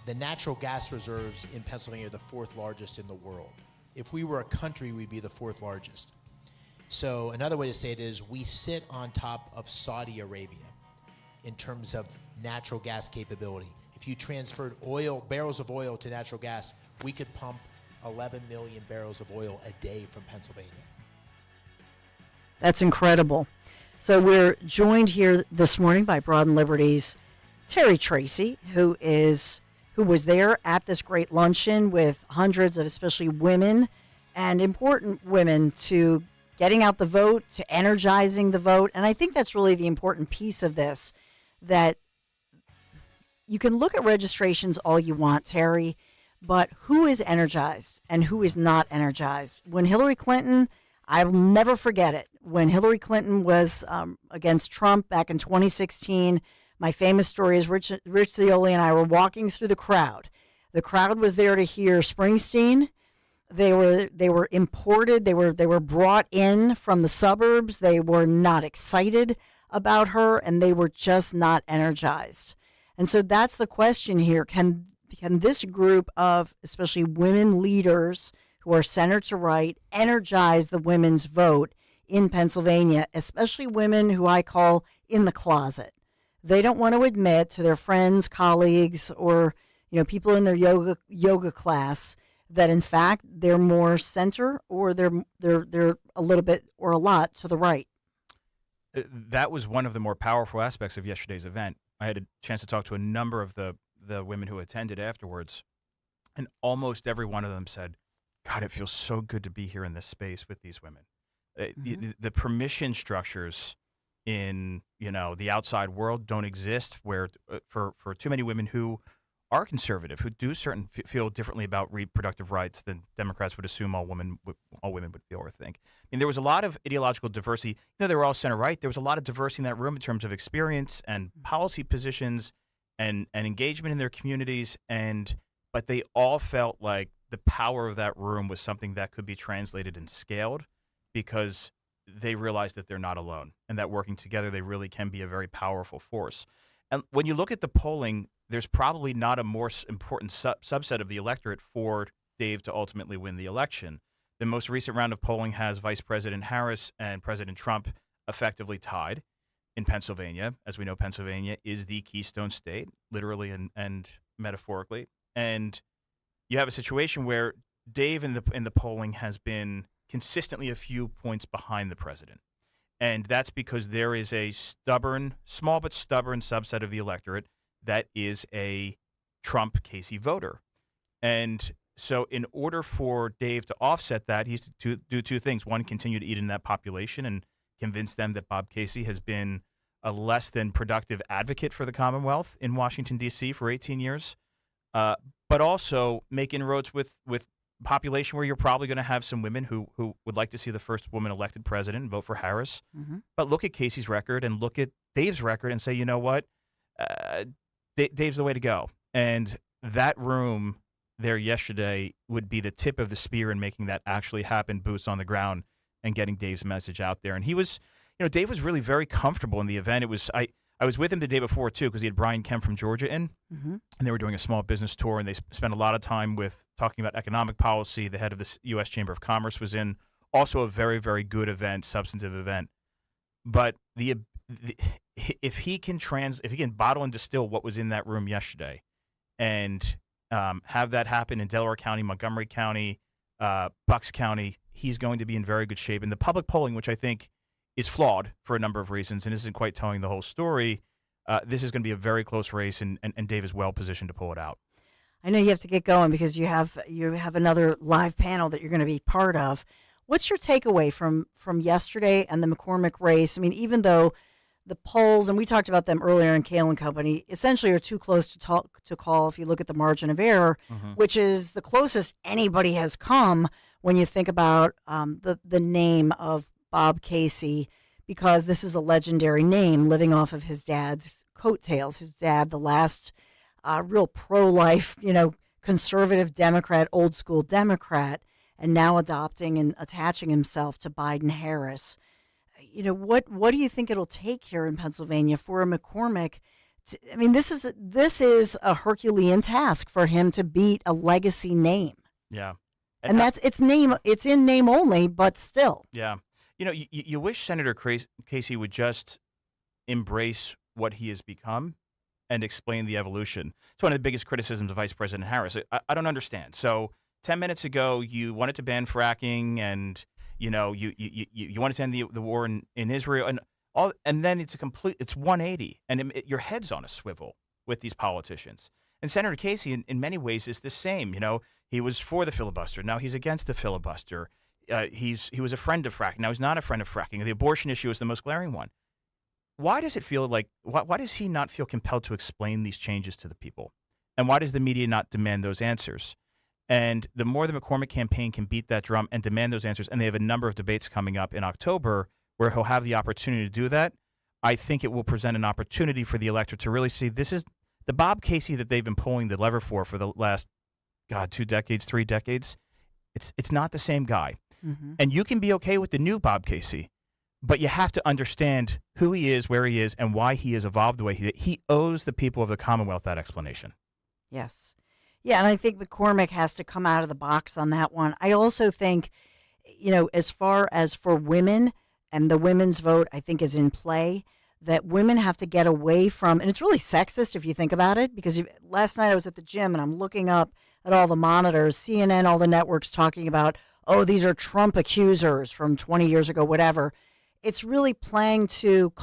the natural gas reserves in Pennsylvania are the 4th largest in the world. If we were a country, we'd be the 4th largest. So another way to say it is we sit on top of Saudi Arabia in terms of natural gas capability. If you transferred barrels of oil to natural gas, we could pump 11 million barrels of oil a day from Pennsylvania. That's incredible. So we're joined here this morning by Broad and Liberty's Terry Tracy, who was there at this great luncheon with hundreds of especially women and important women to getting out the vote, to energizing the vote. And I think that's really the important piece of this, that you can look at registrations all you want, Terry, but who is energized and who is not energized? When Hillary Clinton, I'll never forget it, when Hillary Clinton was against Trump back in 2016, my famous story is Rich Cioli and I were walking through the crowd. The crowd was there to hear Springsteen. They were imported. They were brought in from the suburbs. They were not excited about her, and they were just not energized. And so that's the question here. Can this group of especially women leaders who are center to right energize the women's vote in Pennsylvania, especially women who I call in the closet? They don't want to admit to their friends, colleagues, or people in their yoga class that in fact they're more center or they're a little bit or a lot to the right. That was one of the more powerful aspects of yesterday's event. I had a chance to talk to a number of the women who attended afterwards, and almost every one of them said, God, it feels so good to be here in this space with these women. The permission structures in the outside world don't exist, where for too many women who are conservative, who do feel differently about reproductive rights than Democrats would assume all women would feel or think. I mean, there was a lot of ideological diversity. They were all center right. There was a lot of diversity in that room in terms of experience and policy positions, and engagement in their communities, but they all felt like the power of that room was something that could be translated and scaled, because they realized that they're not alone, and that working together, they really can be a very powerful force. And when you look at the polling, there's probably not a more important subset of the electorate for Dave to ultimately win the election. The most recent round of polling has Vice President Harris and President Trump effectively tied in Pennsylvania. As we know, Pennsylvania is the Keystone State, literally and metaphorically. And you have a situation where Dave in the polling has been consistently a few points behind the president. And that's because there is a small but stubborn subset of the electorate that is a Trump-Casey voter. And so in order for Dave to offset that, he has to do two things. One, continue to eat in that population and convince them that Bob Casey has been a less than productive advocate for the Commonwealth in Washington, D.C. for 18 years. But also make inroads with population where you're probably going to have some women who would like to see the first woman elected president and vote for Harris. Mm-hmm. But look at Casey's record and look at Dave's record and say, you know what? Dave's the way to go. And that room there yesterday would be the tip of the spear in making that actually happen, boots on the ground, and getting Dave's message out there. And he was, Dave was really very comfortable in the event. It was I was with him the day before, too, because he had Brian Kemp from Georgia in, Mm-hmm. and they were doing a small business tour, and they spent a lot of time with talking about economic policy. The head of the U.S. Chamber of Commerce was in. Also a very, very good event, substantive event. But if he can bottle and distill what was in that room yesterday and have that happen in Delaware County, Montgomery County, Bucks County, he's going to be in very good shape. And the public polling, which I think is flawed for a number of reasons and isn't quite telling the whole story, this is going to be a very close race, and Dave is well positioned to pull it out. I know you have to get going because you have another live panel that you're going to be part of. What's your takeaway from yesterday and the McCormick race? I mean, even though the polls, and we talked about them earlier in Kale and Company, essentially are too close to call if you look at the margin of error, Mm-hmm. which is the closest anybody has come when you think about the name of Bob Casey, because this is a legendary name living off of his dad's coattails. His dad, the last real pro-life, conservative Democrat, old school Democrat, and now adopting and attaching himself to Biden-Harris. What do you think it'll take here in Pennsylvania for a McCormick? This is a Herculean task for him to beat a legacy name. Yeah. And that's its name. It's in name only, but still. Yeah. You wish Senator Casey would just embrace what he has become and explain the evolution. It's one of the biggest criticisms of Vice President Harris. I don't understand. So 10 minutes ago, you wanted to ban fracking, and you wanted to end the war in Israel, and then it's 180, and your head's on a swivel with these politicians. And Senator Casey, in many ways, is the same. He was for the filibuster. Now he's against the filibuster. He was a friend of fracking. Now he's not a friend of fracking. The abortion issue is the most glaring one. Why does it feel like, why does he not feel compelled to explain these changes to the people? And why does the media not demand those answers? And the more the McCormick campaign can beat that drum and demand those answers, and they have a number of debates coming up in October where he'll have the opportunity to do that, I think it will present an opportunity for the electorate to really see this is the Bob Casey that they've been pulling the lever for the last, 2 decades, 3 decades. It's not the same guy. Mm-hmm. And you can be okay with the new Bob Casey, but you have to understand who he is, where he is, and why he has evolved the way he did. He owes the people of the Commonwealth that explanation. Yes. Yeah, and I think McCormick has to come out of the box on that one. I also think, as far as for women and the women's vote, I think is in play, that women have to get away from, and it's really sexist if you think about it, because last night I was at the gym and I'm looking up at all the monitors, CNN, all the networks talking about, oh, these are Trump accusers from 20 years ago, whatever. It's really playing to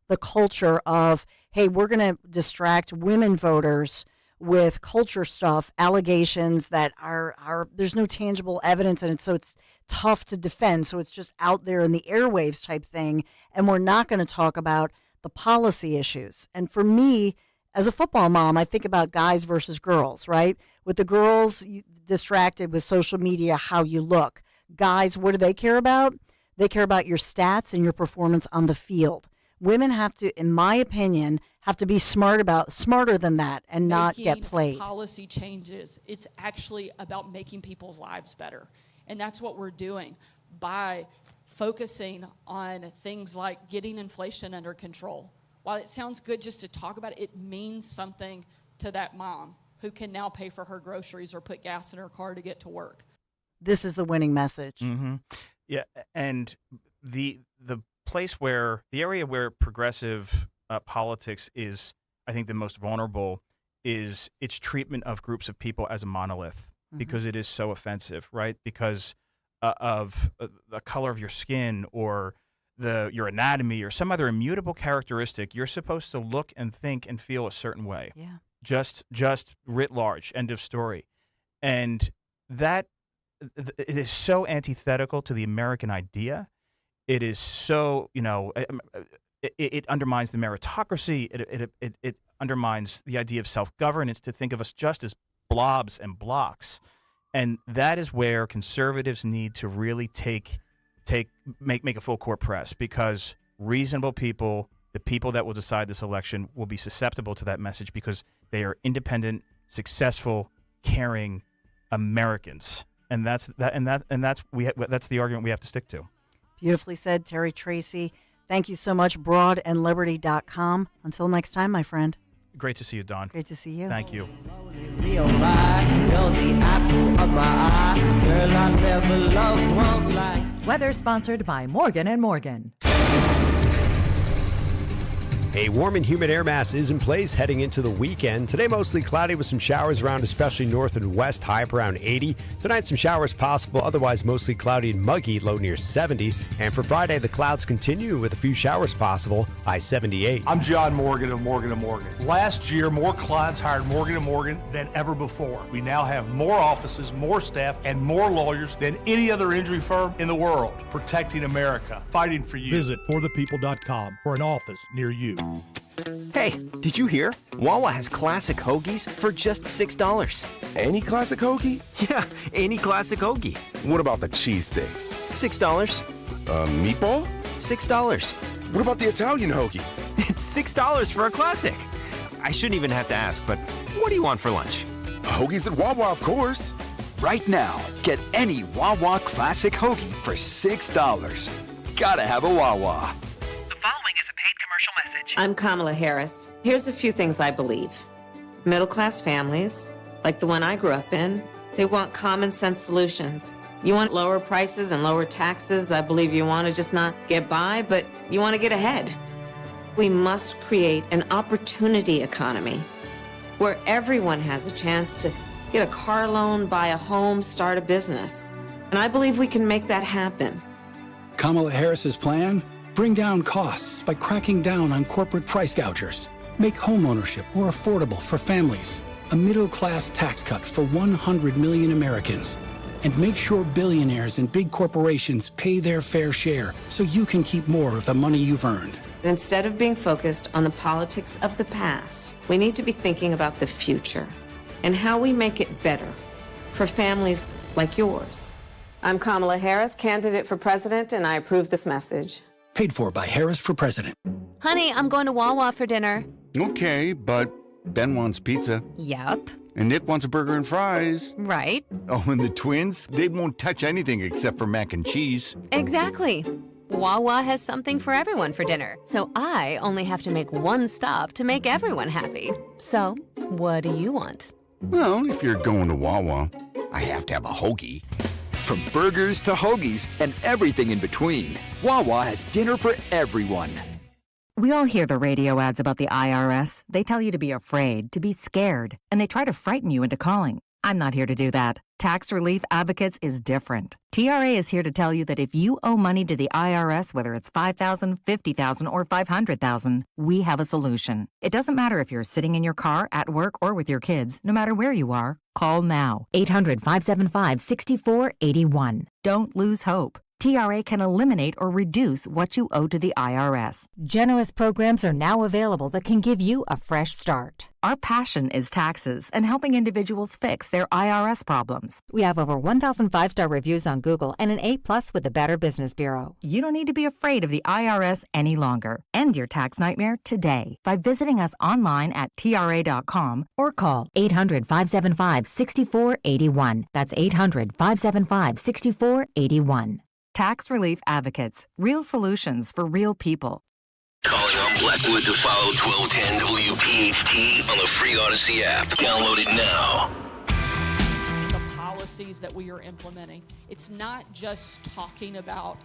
the culture of, hey, we're going to distract women voters with culture stuff, allegations that are there's no tangible evidence in it, so it's tough to defend. So it's just out there in the airwaves type thing, and we're not going to talk about the policy issues. And for me, as a football mom, I think about guys versus girls, right? With the girls distracted with social media, how you look. Guys, what do they care about? They care about your stats and your performance on the field. Women have to, in my opinion, have to be smarter than that and not get played. Policy changes. It's actually about making people's lives better. And that's what we're doing by focusing on things like getting inflation under control. While it sounds good just to talk about it, it means something to that mom who can now pay for her groceries or put gas in her car to get to work. This is the winning message. Mm-hmm. Yeah, and the area where progressive politics is, I think, the most vulnerable is its treatment of groups of people as a monolith, because it is so offensive, right? Because of the color of your skin or your anatomy or some other immutable characteristic, you're supposed to look and think and feel a certain way. Yeah. Just writ large, end of story. And that it is so antithetical to the American idea. It is so, it undermines the meritocracy. It undermines the idea of self-governance, to think of us just as blobs and blocks. And that is where conservatives need to really make a full court press, because reasonable people, the people that will decide this election, will be susceptible to that message, because they are independent, successful, caring Americans. And that's the argument we have to stick to. Beautifully said, Terry Tracy. Thank you so much, broadandliberty.com. Until next time, my friend. Great to see you, Dawn. Great to see you. Thank you. Weather sponsored by Morgan & Morgan. A warm and humid air mass is in place heading into the weekend. Today, mostly cloudy with some showers around, especially north and west, high up around 80. Tonight, some showers possible, otherwise mostly cloudy and muggy, low near 70. And for Friday, the clouds continue with a few showers possible, high 78. I'm John Morgan of Morgan & Morgan. Last year, more clients hired Morgan & Morgan than ever before. We now have more offices, more staff, and more lawyers than any other injury firm in the world, protecting America, fighting for you. Visit forthepeople.com for an office near you. Hey, did you hear? Wawa has classic hoagies for just $6. Any classic hoagie? Yeah, any classic hoagie. What about the cheesesteak? $6. Meatball? $6. What about the Italian hoagie? It's $6 for a classic. I shouldn't even have to ask, but what do you want for lunch? Hoagies at Wawa, of course. Right now, get any Wawa classic hoagie for $6. Gotta have a Wawa. Following is a paid commercial message. I'm Kamala Harris. Here's a few things I believe. Middle-class families, like the one I grew up in, they want common sense solutions. You want lower prices and lower taxes. I believe you want to just not get by, but you want to get ahead. We must create an opportunity economy where everyone has a chance to get a car loan, buy a home, start a business. And I believe we can make that happen. Kamala Harris's plan? Bring down costs by cracking down on corporate price gougers. Make homeownership more affordable for families. A middle-class tax cut for 100 million Americans. And make sure billionaires and big corporations pay their fair share so you can keep more of the money you've earned. Instead of being focused on the politics of the past, we need to be thinking about the future and how we make it better for families like yours. I'm Kamala Harris, candidate for president, and I approve this message. Paid for by Harris for President. Honey, I'm going to Wawa for dinner. Okay, but Ben wants pizza. Yep. And Nick wants a burger and fries. Right. Oh, and the twins, they won't touch anything except for mac and cheese. Exactly. Wawa has something for everyone for dinner, so I only have to make one stop to make everyone happy. So, what do you want? Well, if you're going to Wawa, I have to have a hoagie. From burgers to hoagies and everything in between, Wawa has dinner for everyone. We all hear the radio ads about the IRS. They tell you to be afraid, to be scared, and they try to frighten you into calling. I'm not here to do that. Tax Relief Advocates is different. TRA is here to tell you that if you owe money to the IRS, whether it's $5,000, $50,000, or $500,000, we have a solution. It doesn't matter if you're sitting in your car, at work, or with your kids. No matter where you are, call now. 800-575-6481. Don't lose hope. TRA can eliminate or reduce what you owe to the IRS. Generous programs are now available that can give you a fresh start. Our passion is taxes and helping individuals fix their IRS problems. We have over 1,000 5-star reviews on Google and an A+ with the Better Business Bureau. You don't need to be afraid of the IRS any longer. End your tax nightmare today by visiting us online at TRA.com or call 800-575-6481. That's 800-575-6481. Tax Relief Advocates. Real solutions for real people. Calling on Blackwood to follow 1210 WPHT on the free Odyssey app. Download it now. The policies that we are implementing. It's not just talking about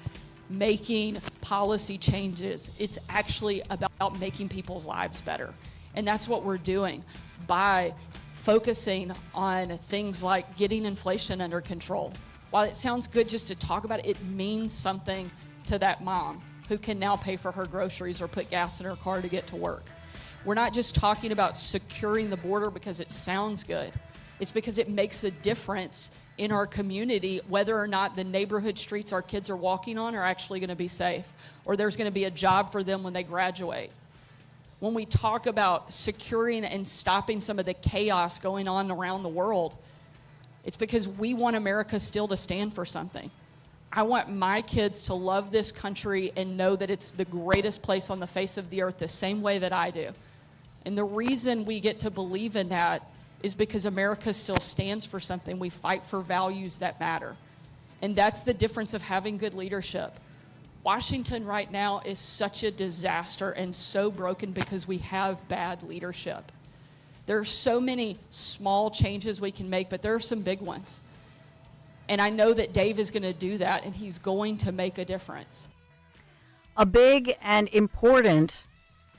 making policy changes. It's actually about making people's lives better. And that's what we're doing by focusing on things like getting inflation under control. While it sounds good just to talk about it, it means something to that mom who can now pay for her groceries or put gas in her car to get to work. We're not just talking about securing the border because it sounds good. It's because it makes a difference in our community whether or not the neighborhood streets our kids are walking on are actually going to be safe, or there's going to be a job for them when they graduate. When we talk about securing and stopping some of the chaos going on around the world, it's because we want America still to stand for something. I want my kids to love this country and know that it's the greatest place on the face of the earth the same way that I do. And the reason we get to believe in that is because America still stands for something. We fight for values that matter. And that's the difference of having good leadership. Washington right now is such a disaster and so broken because we have bad leadership. There are so many small changes we can make, but there are some big ones. And I know that Dave is going to do that, and he's going to make a difference. A big and important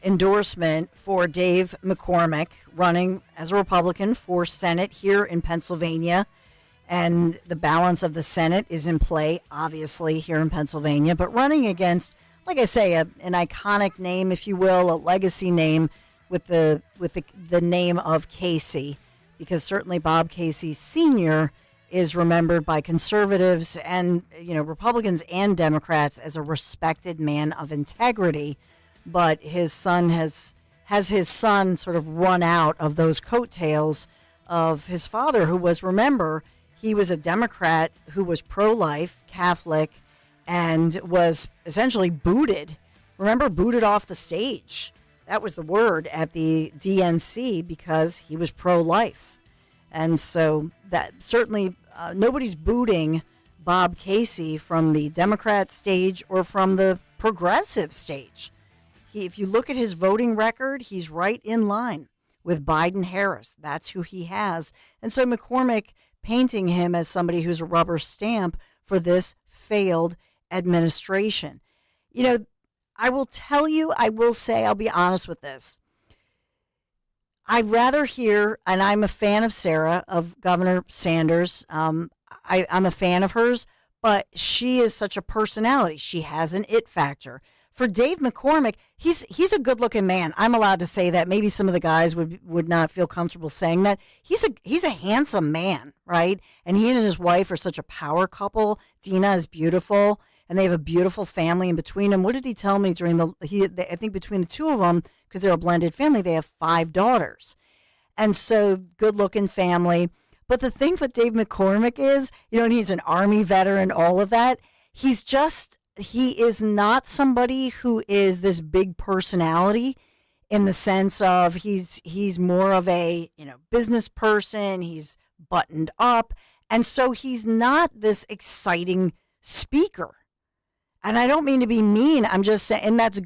endorsement for Dave McCormick, running as a Republican for Senate here in Pennsylvania. And the balance of the Senate is in play, obviously, here in Pennsylvania. But running against, like I say, an iconic name, if you will, a legacy name, with the name of Casey, because certainly Bob Casey Sr. is remembered by conservatives and Republicans and Democrats as a respected man of integrity. But his son has his son sort of run out of those coattails of his father, who was, remember, he was a Democrat who was pro-life, Catholic, and was essentially booted. Remember, booted off the stage. That was the word at the DNC because he was pro-life. And so that certainly nobody's booting Bob Casey from the Democrat stage or from the progressive stage. If you look at his voting record, he's right in line with Biden-Harris. That's who he has. And so McCormick painting him as somebody who's a rubber stamp for this failed administration. I will tell you, I will say, I'll be honest with this. I'd rather hear, and I'm a fan of Sarah, of Governor Sanders. I'm a fan of hers, but she is such a personality. She has an it factor. For Dave McCormick, he's a good-looking man. I'm allowed to say that. Maybe some of the guys would not feel comfortable saying that. He's a handsome man, right? And he and his wife are such a power couple. Dina is beautiful. And they have a beautiful family in between them. What did he tell me I think between the two of them, because they're a blended family, they have 5 daughters. And so good-looking family. But the thing with Dave McCormick is, and he's an Army veteran, all of that, he is not somebody who is this big personality in the sense of he's more of a, business person. He's buttoned up. And so he's not this exciting speaker. And I don't mean to be mean. I'm just saying, and that's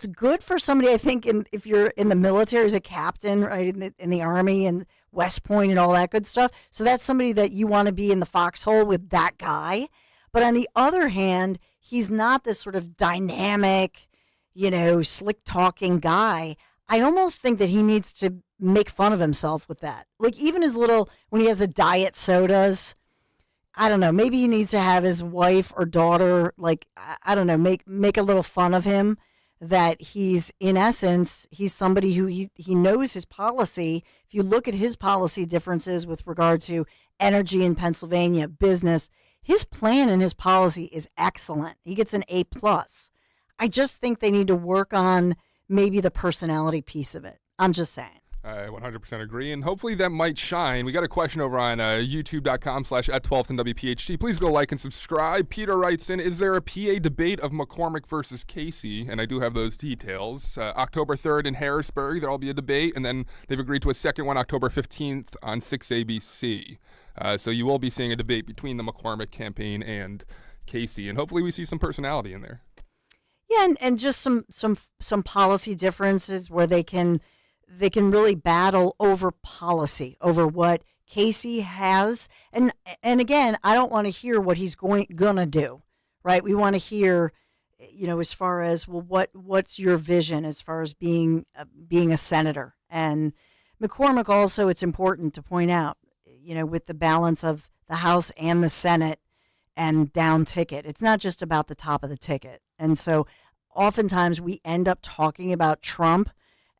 good for somebody, I think, if you're in the military as a captain, right, in the Army and West Point and all that good stuff. So that's somebody that you want to be in the foxhole with, that guy. But on the other hand, he's not this sort of dynamic, slick-talking guy. I almost think that he needs to make fun of himself with that. Like, even when he has the diet sodas, I don't know, maybe he needs to have his wife or daughter, like, I don't know, make a little fun of him, that he's, in essence, he's somebody who he knows his policy. If you look at his policy differences with regard to energy in Pennsylvania, business, his plan and his policy is excellent. He gets an A+. I just think they need to work on maybe the personality piece of it. I'm just saying. I 100% agree, and hopefully that might shine. We got a question over on youtube.com/@1210WPHT. Please go like and subscribe. Peter writes in, is there a PA debate of McCormick versus Casey? And I do have those details. October 3rd in Harrisburg, there'll be a debate, and then they've agreed to a second one October 15th on 6ABC. So you will be seeing a debate between the McCormick campaign and Casey, and hopefully we see some personality in there. Yeah, and just some policy differences where they can really battle over policy, over what Casey has. And again, I don't want to hear what he's gonna do, right? We want to hear, as far as, well, what's your vision as far as being a senator? And McCormick also, it's important to point out, with the balance of the House and the Senate and down ticket, it's not just about the top of the ticket. And so oftentimes we end up talking about Trump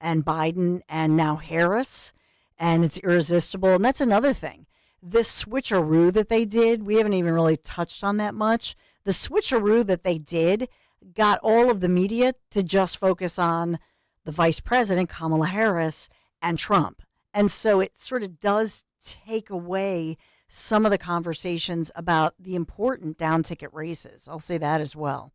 and Biden and now Harris, and it's irresistible. And that's another thing. This switcheroo that they did, we haven't even really touched on that much. The switcheroo that they did got all of the media to just focus on the vice president, Kamala Harris, and Trump. And so it sort of does take away some of the conversations about the important down-ticket races. I'll say that as well.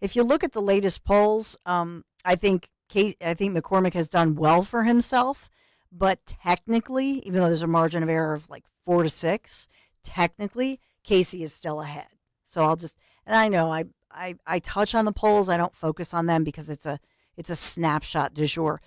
If you look at the latest polls, I think McCormick has done well for himself, but technically, even though there's a margin of error of like 4 to 6, technically Casey is still ahead. So I know I touch on the polls. I don't focus on them because it's a snapshot du jour.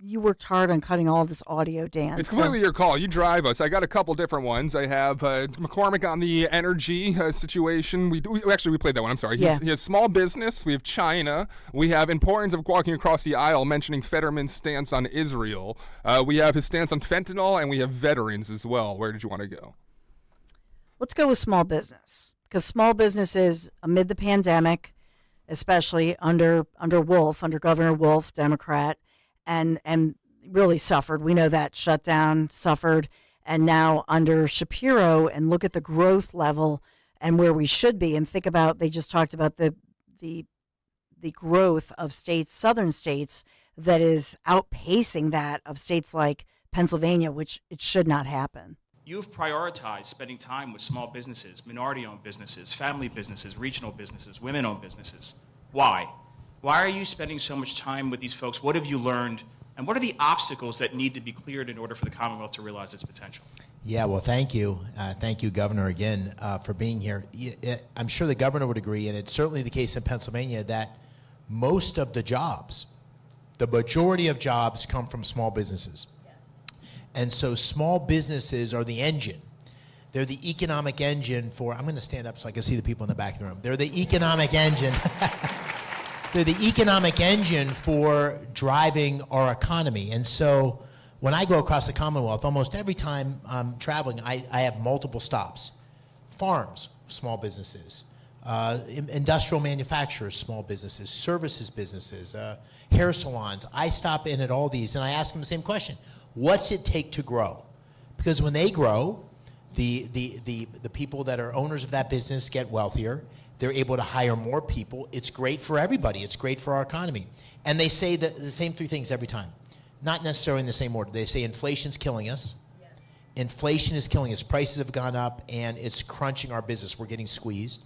You worked hard on cutting all this audio, Dan. It's completely your call. You drive us. I got a couple different ones. I have McCormick on the energy situation. We played that one. I'm sorry. Yeah. He has small business. We have China. We have importance of walking across the aisle, mentioning Fetterman's stance on Israel. We have his stance on fentanyl, and we have veterans as well. Where did you want to go? Let's go with small business, because small businesses amid the pandemic, especially under Governor Wolf, Democrat, and really suffered. We know that shutdown suffered, and now under Shapiro, and look at the growth level and where we should be, and think about, they just talked about the growth of states, southern states, that is outpacing that of states like Pennsylvania, which it should not happen. You've prioritized spending time with small businesses, minority-owned businesses, family businesses, regional businesses, women-owned businesses. Why? Why are you spending so much time with these folks? What have you learned? And what are the obstacles that need to be cleared in order for the Commonwealth to realize its potential? Yeah, well, thank you. Thank you, Governor, again, for being here. I'm sure the governor would agree, and it's certainly the case in Pennsylvania, that most of the jobs, the majority of jobs, come from small businesses. Yes. And so small businesses are the engine. They're the economic engine for, I'm going to stand up so I can see the people in the back of the room. They're the economic engine. They're the economic engine for driving our economy. And so when I go across the Commonwealth, almost every time I'm traveling, I have multiple stops. Farms, small businesses. Industrial manufacturers, small businesses. Services businesses. Hair salons. I stop in at all these and I ask them the same question. What's it take to grow? Because when they grow, the people that are owners of that business get wealthier. They're able to hire more people. It's great for everybody. It's great for our economy. And they say the same three things every time. Not necessarily in the same order. They say inflation's killing us. Yes. Inflation is killing us. Prices have gone up, and it's crunching our business. We're getting squeezed.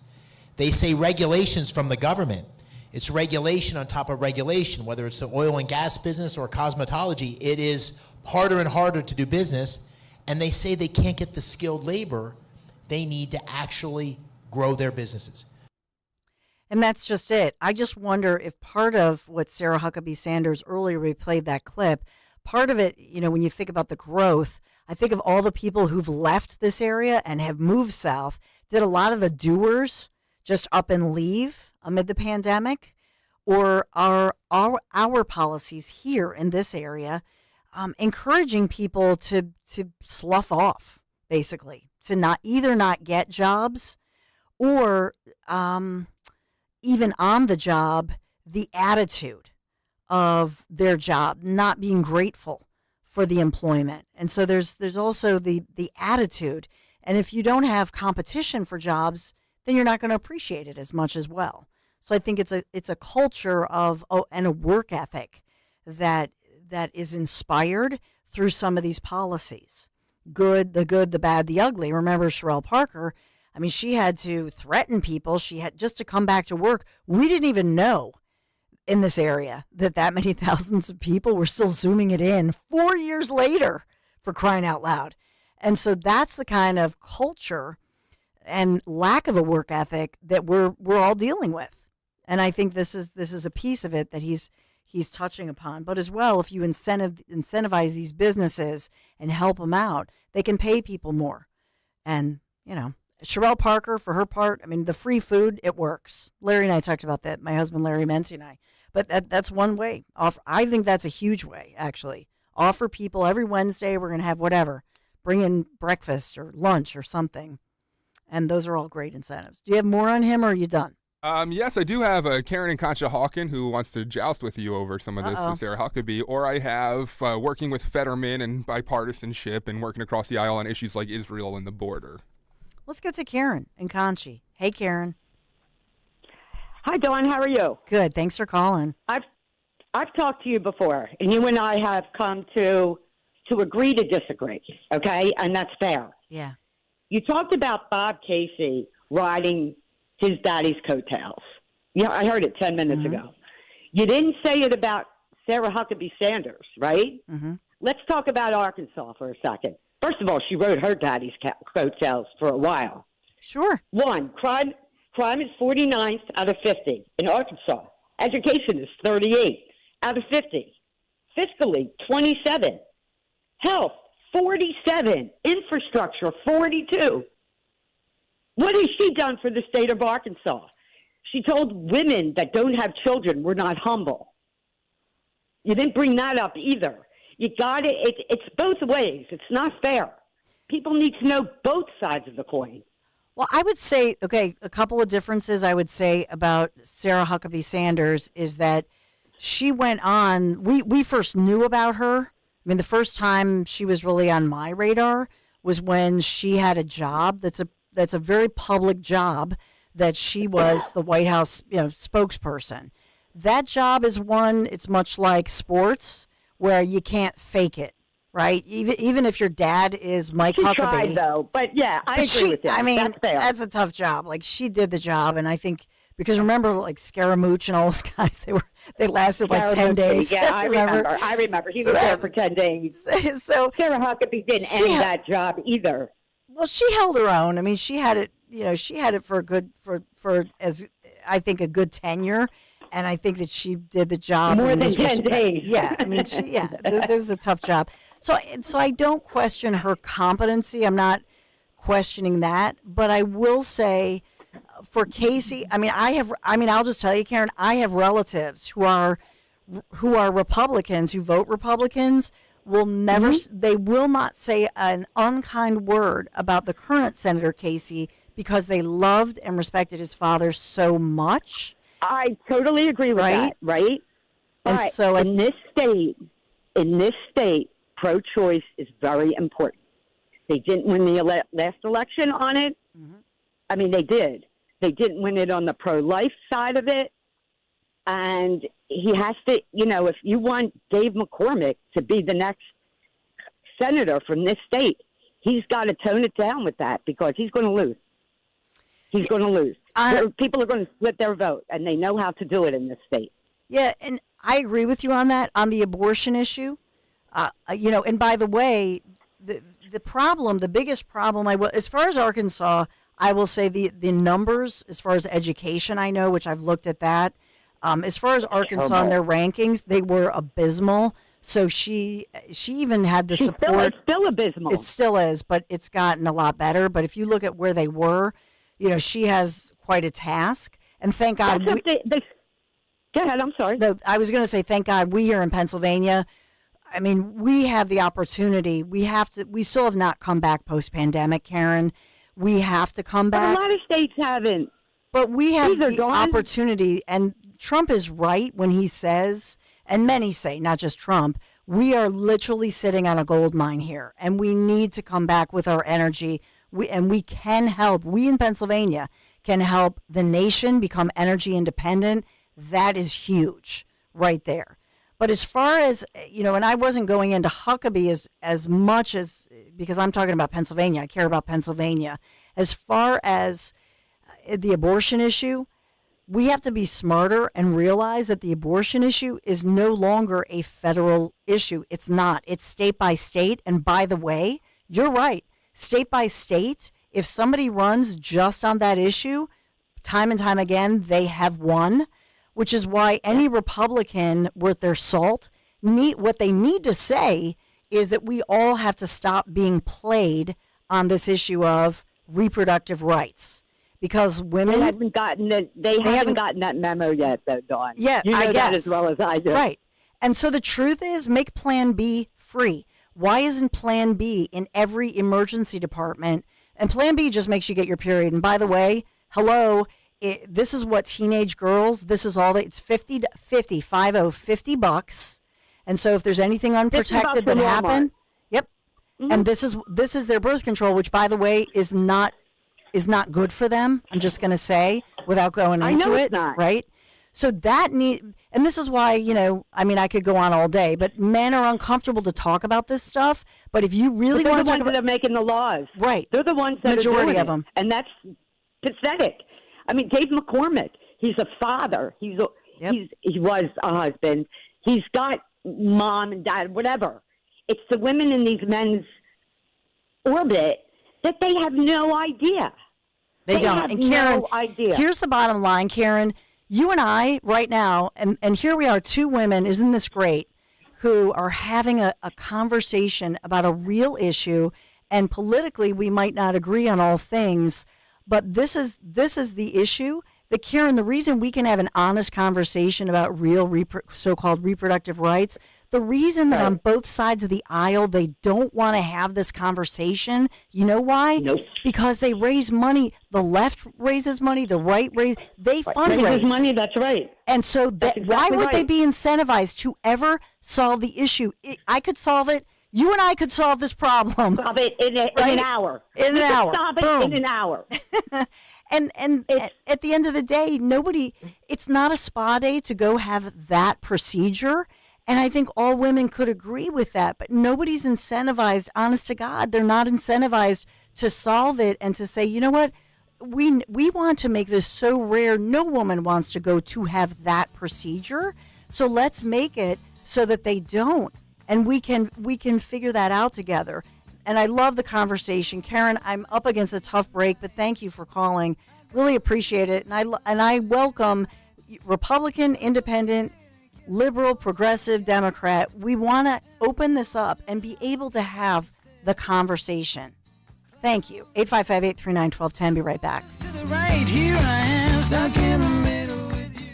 They say regulations from the government. It's regulation on top of regulation, whether it's the oil and gas business or cosmetology. It is harder and harder to do business. And they say they can't get the skilled labor they need to actually grow their businesses. And that's just it. I just wonder if part of what Sarah Huckabee Sanders earlier, we played that clip, part of it, when you think about the growth, I think of all the people who've left this area and have moved south. Did a lot of the doers just up and leave amid the pandemic? Or are our policies here in this area encouraging people to slough off, basically, to not get jobs, or even on the job, the attitude of their job, not being grateful for the employment. And so there's also the attitude. And if you don't have competition for jobs, then you're not going to appreciate it as much as well. So I think it's a culture of and a work ethic that is inspired through some of these policies. The good, the bad, the ugly. Remember Sherelle Parker? I mean, she had to threaten people. She had just to come back to work. We didn't even know in this area that many thousands of people were still Zooming it in 4 years later, for crying out loud. And so that's the kind of culture and lack of a work ethic that we're all dealing with. And I think this is a piece of it that he's touching upon. But as well, if you incentivize these businesses and help them out, they can pay people more. And, Sherelle Parker, for her part, I mean, the free food, it works. Larry and I talked about that, my husband, Larry Mency, and I. But that's one way. I think that's a huge way, actually. Offer people every Wednesday, we're going to have whatever. Bring in breakfast or lunch or something. And those are all great incentives. Do you have more on him, or are you done? Yes, I do have Karen and Concha Hawken who wants to joust with you over some of this, Sarah Huckabee. Or I have working with Fetterman and bipartisanship and working across the aisle on issues like Israel and the border. Let's get to Karen and Conchi. Hey, Karen. Hi, Dawn. How are you? Good. Thanks for calling. I've talked to you before, and you and I have come to agree to disagree, okay? And that's fair. Yeah. You talked about Bob Casey riding his daddy's coattails. Yeah, I heard it 10 minutes ago. You didn't say it about Sarah Huckabee Sanders, right? Mm-hmm. Let's talk about Arkansas for a second. First of all, she rode her daddy's coattails for a while. Sure. One, crime is 49th out of 50 in Arkansas. Education is 38 out of 50. Fiscally, 27. Health, 47. Infrastructure, 42. What has she done for the state of Arkansas? She told women that don't have children we're not humble. You didn't bring that up either. You got it. It's both ways. It's not fair. People need to know both sides of the coin. Well, I would say, okay, a couple of differences I would say about Sarah Huckabee Sanders is that she went on, we first knew about her. I mean, the first time she was really on my radar was when she had a job that's a very public job, that she was the White House spokesperson. That job is one, it's much like sports, where you can't fake it, right? Even if your dad is Mike Huckabee. She tried, though. But, yeah, I agree with you. I mean, that's fair. That's a tough job. Like, she did the job, and I think, because remember, like, Scaramouche and all those guys, they lasted like 10 days. Yeah, I remember. He was there for 10 days. So Sarah Huckabee didn't end that job either. Well, she held her own. I mean, she had it for a good, for as I think, a good tenure. And I think that she did the job more than 10 days. Yeah, I mean, there was a tough job. So I don't question her competency. I'm not questioning that, but I will say, for Casey, I'll just tell you, Karen, I have relatives who are Republicans, who vote Republicans, will never, they will not say an unkind word about the current Senator Casey because they loved and respected his father so much. I totally agree with that, right? And but so in this state, pro-choice is very important. They didn't win the last election on it. Mm-hmm. I mean, they did. They didn't win it on the pro-life side of it. And he has to, if you want Dave McCormick to be the next senator from this state, he's got to tone it down with that because he's going to lose. He's going to lose. People are going to split their vote, and they know how to do it in this state. Yeah, and I agree with you on that, on the abortion issue. And by the way, the biggest problem, as far as Arkansas, I will say the numbers, as far as education I know, which I've looked at that, as far as Arkansas and their rankings, they were abysmal. So she even had the support. It's still abysmal. It still is, but it's gotten a lot better. But if you look at where they were, she has quite a task. And thank God. Go ahead, I'm sorry. I was going to say, thank God we here in Pennsylvania, I mean, we have the opportunity. We still have not come back post-pandemic, Karen. We have to come back. But a lot of states haven't. But we have the opportunity, and Trump is right when he says, and many say, not just Trump, we are literally sitting on a gold mine here, and we need to come back with our energy, We can help. We in Pennsylvania can help the nation become energy independent. That is huge right there. But as far as, and I wasn't going into Huckabee as much as, because I'm talking about Pennsylvania. I care about Pennsylvania. As far as the abortion issue, we have to be smarter and realize that the abortion issue is no longer a federal issue. It's not. It's state by state. And by the way, you're right. State by state, if somebody runs just on that issue, time and time again, they have won, which is why any Republican worth their salt, what they need to say is that we all have to stop being played on this issue of reproductive rights. Because women haven't gotten that. They haven't gotten that memo yet, though, Dawn. Yeah, you know I guess. that as well as I do. Right. And so the truth is, make Plan B free. Why isn't Plan B in every emergency department? And Plan B just makes you get your period. And by the way, hello, this is what teenage girls. This is all. It's $50. And so if there's anything unprotected that happened, yep. Mm-hmm. And this is their birth control, which by the way is not good for them. I'm just going to say without going into it, right? So and this is why, I could go on all day, but men are uncomfortable to talk about this stuff. But if you really want to talk about, they're making the laws, right? They're the ones that majority are doing of them, and that's pathetic. I mean, Dave McCormick, he's a father. He was a husband. He's got mom and dad, whatever. It's the women in these men's orbit that they have no idea. They don't. Have and Karen, no idea. Here's the bottom line, Karen. You and I right now, and here we are, two women, isn't this great, who are having a conversation about a real issue, and politically we might not agree on all things, but this is the issue. That Karen, the reason we can have an honest conversation about real so-called reproductive rights, the reason that on both sides of the aisle they don't want to have this conversation, you know why? Nope. Because they raise money. The left raises money. The right they fundraise. Raises money. That's right. And so why would they be incentivized to ever solve the issue? I could solve it. You and I could solve this problem. Solve it in an hour. In an hour. Solve it Boom. in an hour. And at the end of the day, it's not a spa day to go have that procedure. And I think all women could agree with that. But nobody's incentivized, honest to God, they're not incentivized to solve it and to say, you know what, we want to make this so rare. No woman wants to go to have that procedure. So let's make it so that they don't. And we can figure that out together. And I love the conversation. Karen, I'm up against a tough break, but thank you for calling. Really appreciate it. And I welcome Republican, Independent, Liberal, Progressive, Democrat. We want to open this up and be able to have the conversation. Thank you. 855-839-1210. Be right back.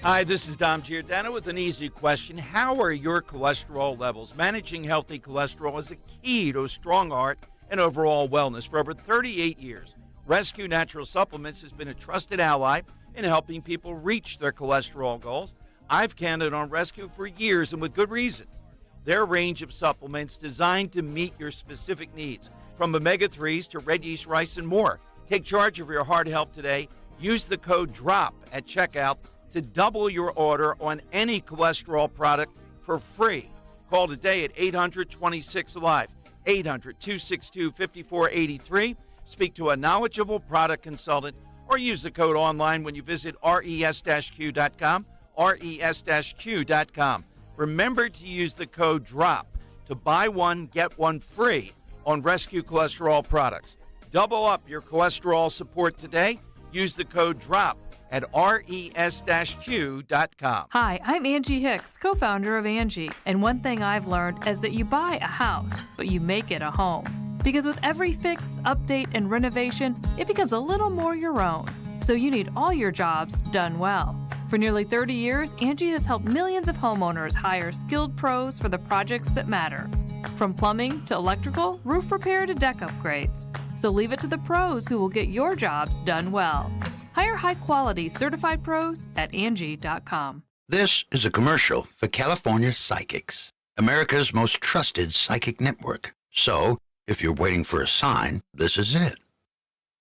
Hi, this is Dom Giordano with an easy question. How are your cholesterol levels? Managing healthy cholesterol is a key to a strong heart and overall wellness. For over 38 years, Rescue Natural Supplements has been a trusted ally in helping people reach their cholesterol goals. I've counted on Rescue for years, and with good reason. Their range of supplements designed to meet your specific needs, from omega-3s to red yeast rice and more. Take charge of your heart health today. Use the code DROP at checkout to double your order on any cholesterol product for free. Call today at 800-26-ALIVE, 800-262-5483. Speak to a knowledgeable product consultant or use the code online when you visit res-q.com, res-q.com. Remember to use the code DROP to buy one, get one free on Rescue Cholesterol products. Double up your cholesterol support today. Use the code DROP at res-q.com. Hi, I'm Angie Hicks, co-founder of Angie. And one thing I've learned is that you buy a house, but you make it a home. Because with every fix, update, and renovation, it becomes a little more your own. So you need all your jobs done well. For nearly 30 years, Angie has helped millions of homeowners hire skilled pros for the projects that matter. From plumbing to electrical, roof repair to deck upgrades. So leave it to the pros who will get your jobs done well. Hire high-quality certified pros at Angie.com. This is a commercial for California Psychics, America's most trusted psychic network. So, if you're waiting for a sign, this is it.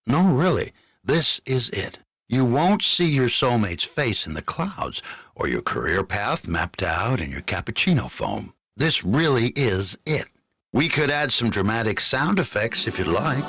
No, really, this is it. You won't see your soulmate's face in the clouds or your career path mapped out in your cappuccino foam. This really is it. We could add some dramatic sound effects if you'd like.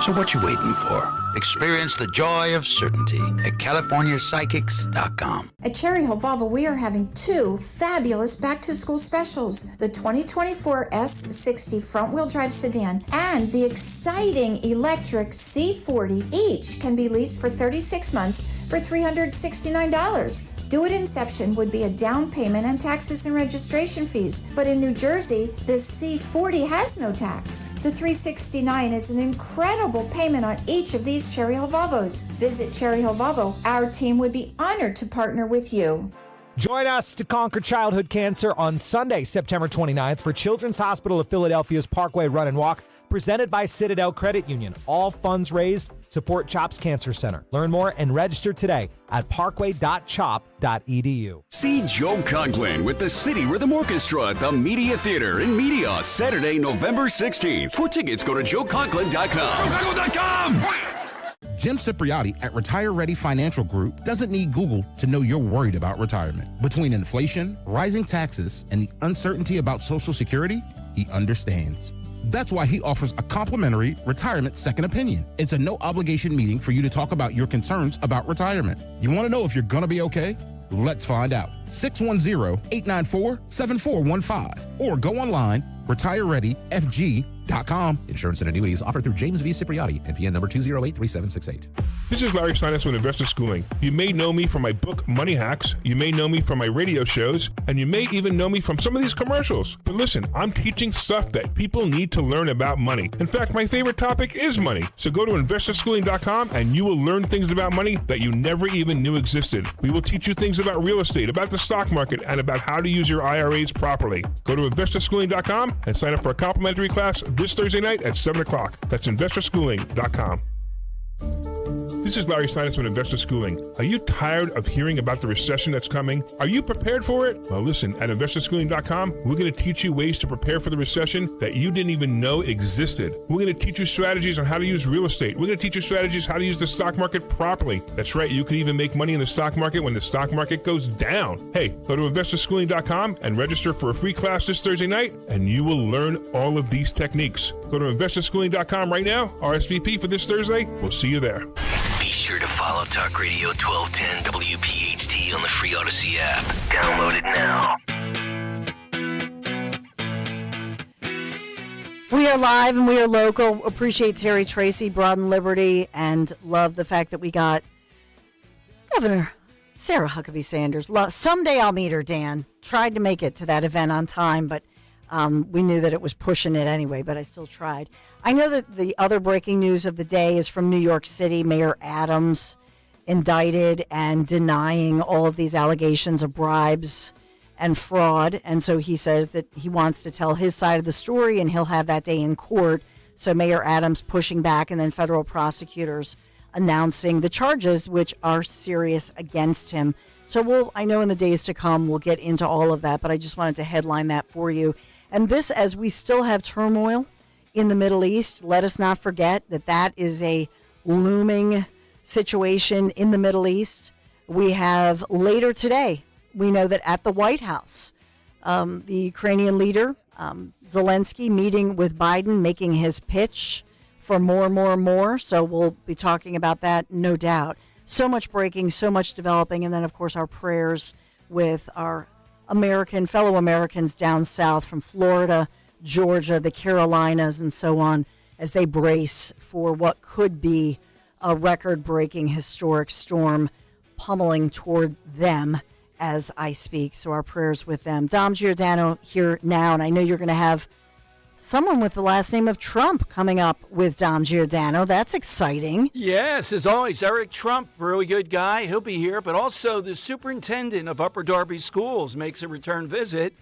So what you waiting for? Experience the joy of certainty at CaliforniaPsychics.com. At Cherry Hill Volvo, we are having two fabulous back-to-school specials. The 2024 S60 front-wheel drive sedan and the exciting electric C40 each can be leased for 36 months for $369. Due at inception would be a down payment and taxes and registration fees. But in New Jersey, the C40 has no tax. The $369 is an incredible payment on each of these Cherry Hill Volvos. Visit Cherry Hill Volvo. Our team would be honored to partner with you. Join us to conquer childhood cancer on Sunday, September 29th for Children's Hospital of Philadelphia's Parkway Run and Walk, presented by Citadel Credit Union. All funds raised support CHOPS Cancer Center. Learn more and register today at parkway.chop.edu. See Joe Conklin with the City Rhythm Orchestra at the Media Theater in Media, Saturday, November 16th. For tickets, go to joeconklin.com. joeconklin.com! Jim Cipriotti at Retire Ready Financial Group doesn't need Google to know you're worried about retirement. Between inflation, rising taxes, and the uncertainty about Social Security, he understands. That's why he offers a complimentary retirement second opinion. It's a no-obligation meeting for you to talk about your concerns about retirement. You want to know if you're going to be okay? Let's find out. 610-894-7415 or go online, retirereadyfg.com. Insurance and annuities offered through James V. Cipriotti, NPN number 2083768. This is Larry Steinitz with Investor Schooling. You may know me from my book, Money Hacks. You may know me from my radio shows, and you may even know me from some of these commercials. But listen, I'm teaching stuff that people need to learn about money. In fact, my favorite topic is money. So go to investorschooling.com and you will learn things about money that you never even knew existed. We will teach you things about real estate, about the stock market, and about how to use your IRAs properly. Go to investorschooling.com and sign up for a complimentary class this Thursday night at 7 o'clock. That's investorschooling.com. This is Larry Steinitz with Investor Schooling. Are you tired of hearing about the recession that's coming? Are you prepared for it? Well, listen, at investorschooling.com, we're going to teach you ways to prepare for the recession that you didn't even know existed. We're going to teach you strategies on how to use real estate. We're going to teach you strategies how to use the stock market properly. That's right, you can even make money in the stock market when the stock market goes down. Hey, go to investorschooling.com and register for a free class this Thursday night, and you will learn all of these techniques. Go to investorschooling.com right now, RSVP for this Thursday. We'll see you there. Be sure to follow Talk Radio 1210 WPHT on the free Odyssey app. Download it now. We are live and we are local. Appreciate Terry Tracy, Broad and Liberty, and love the fact that we got Governor Sarah Huckabee Sanders. Someday I'll meet her, Dan. Tried to make it to that event on time, but we knew that it was pushing it anyway, but I still tried. I know that the other breaking news of the day is from New York City. Mayor Adams indicted and denying all of these allegations of bribes and fraud. And so he says that he wants to tell his side of the story, and he'll have that day in court. So Mayor Adams pushing back, and then federal prosecutors announcing the charges, which are serious, against him. So I know in the days to come, we'll get into all of that, but I just wanted to headline that for you. And this, as we still have turmoil in the Middle East, let us not forget that that is a looming situation in the Middle East. We have later today, we know that at the White House, the Ukrainian leader, Zelensky, meeting with Biden, making his pitch for more. So we'll be talking about that, no doubt. So much breaking, so much developing, and then, of course, our prayers with our fellow Americans down south from Florida, Georgia, the Carolinas, and so on, as they brace for what could be a record-breaking historic storm pummeling toward them as I speak. So our prayers with them. Dom Giordano here now, and I know you're going to have someone with the last name of Trump coming up with Dom Giordano. That's exciting. Yes, as always, Eric Trump, really good guy. He'll be here. But also the superintendent of Upper Darby Schools makes a return visit.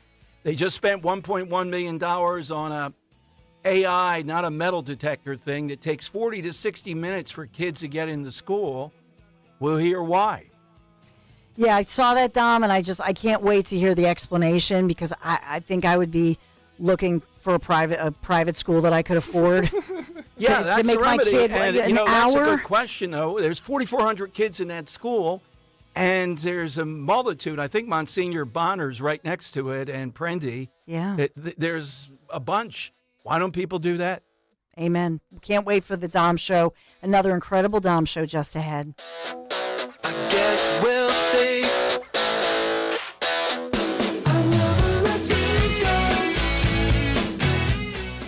They just spent $1.1 million on a AI, not a metal detector thing that takes 40 to 60 minutes for kids to get into school. We'll hear why. Yeah, I saw that, Dom, and I can't wait to hear the explanation, because I think I would be looking for a private school that I could afford Yeah, to that's make the my remedy. kid And, an that's a hour. good question, though. There's 4,400 kids in that school, and there's a multitude. I think Monsignor Bonner's right next to it, and Prendy. Yeah. There's a bunch. Why don't people do that? Amen. Can't wait for the Dom Show. Another incredible Dom Show just ahead. I guess we'll see.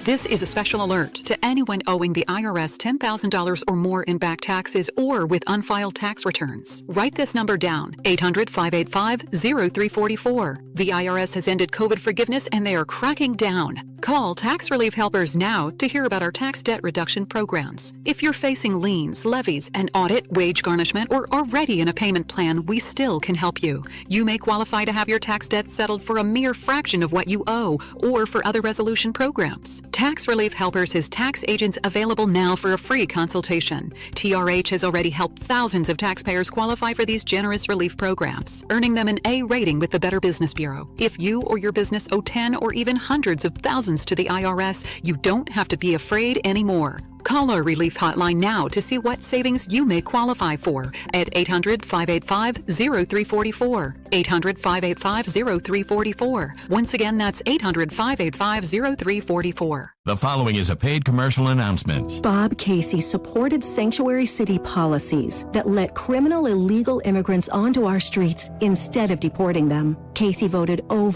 This is a special alert to anyone owing the IRS $10,000 or more in back taxes or with unfiled tax returns. Write this number down, 800-585-0344. The IRS has ended COVID forgiveness and they are cracking down. Call Tax Relief Helpers now to hear about our tax debt reduction programs. If you're facing liens, levies, an audit, wage garnishment, or already in a payment plan, we still can help you. You may qualify to have your tax debt settled for a mere fraction of what you owe or for other resolution programs. Tax Relief Helpers has tax agents available now for a free consultation. TRH has already helped thousands of taxpayers qualify for these generous relief programs, earning them an A rating with the Better Business Bureau. If you or your business owe 10 or even hundreds of thousands to the IRS, you don't have to be afraid anymore. Call our relief hotline now to see what savings you may qualify for at 800-585-0344. 800-585-0344. Once again, that's 800-585-0344. The following is a paid commercial announcement. Bob Casey supported sanctuary city policies that let criminal illegal immigrants onto our streets instead of deporting them. Casey voted over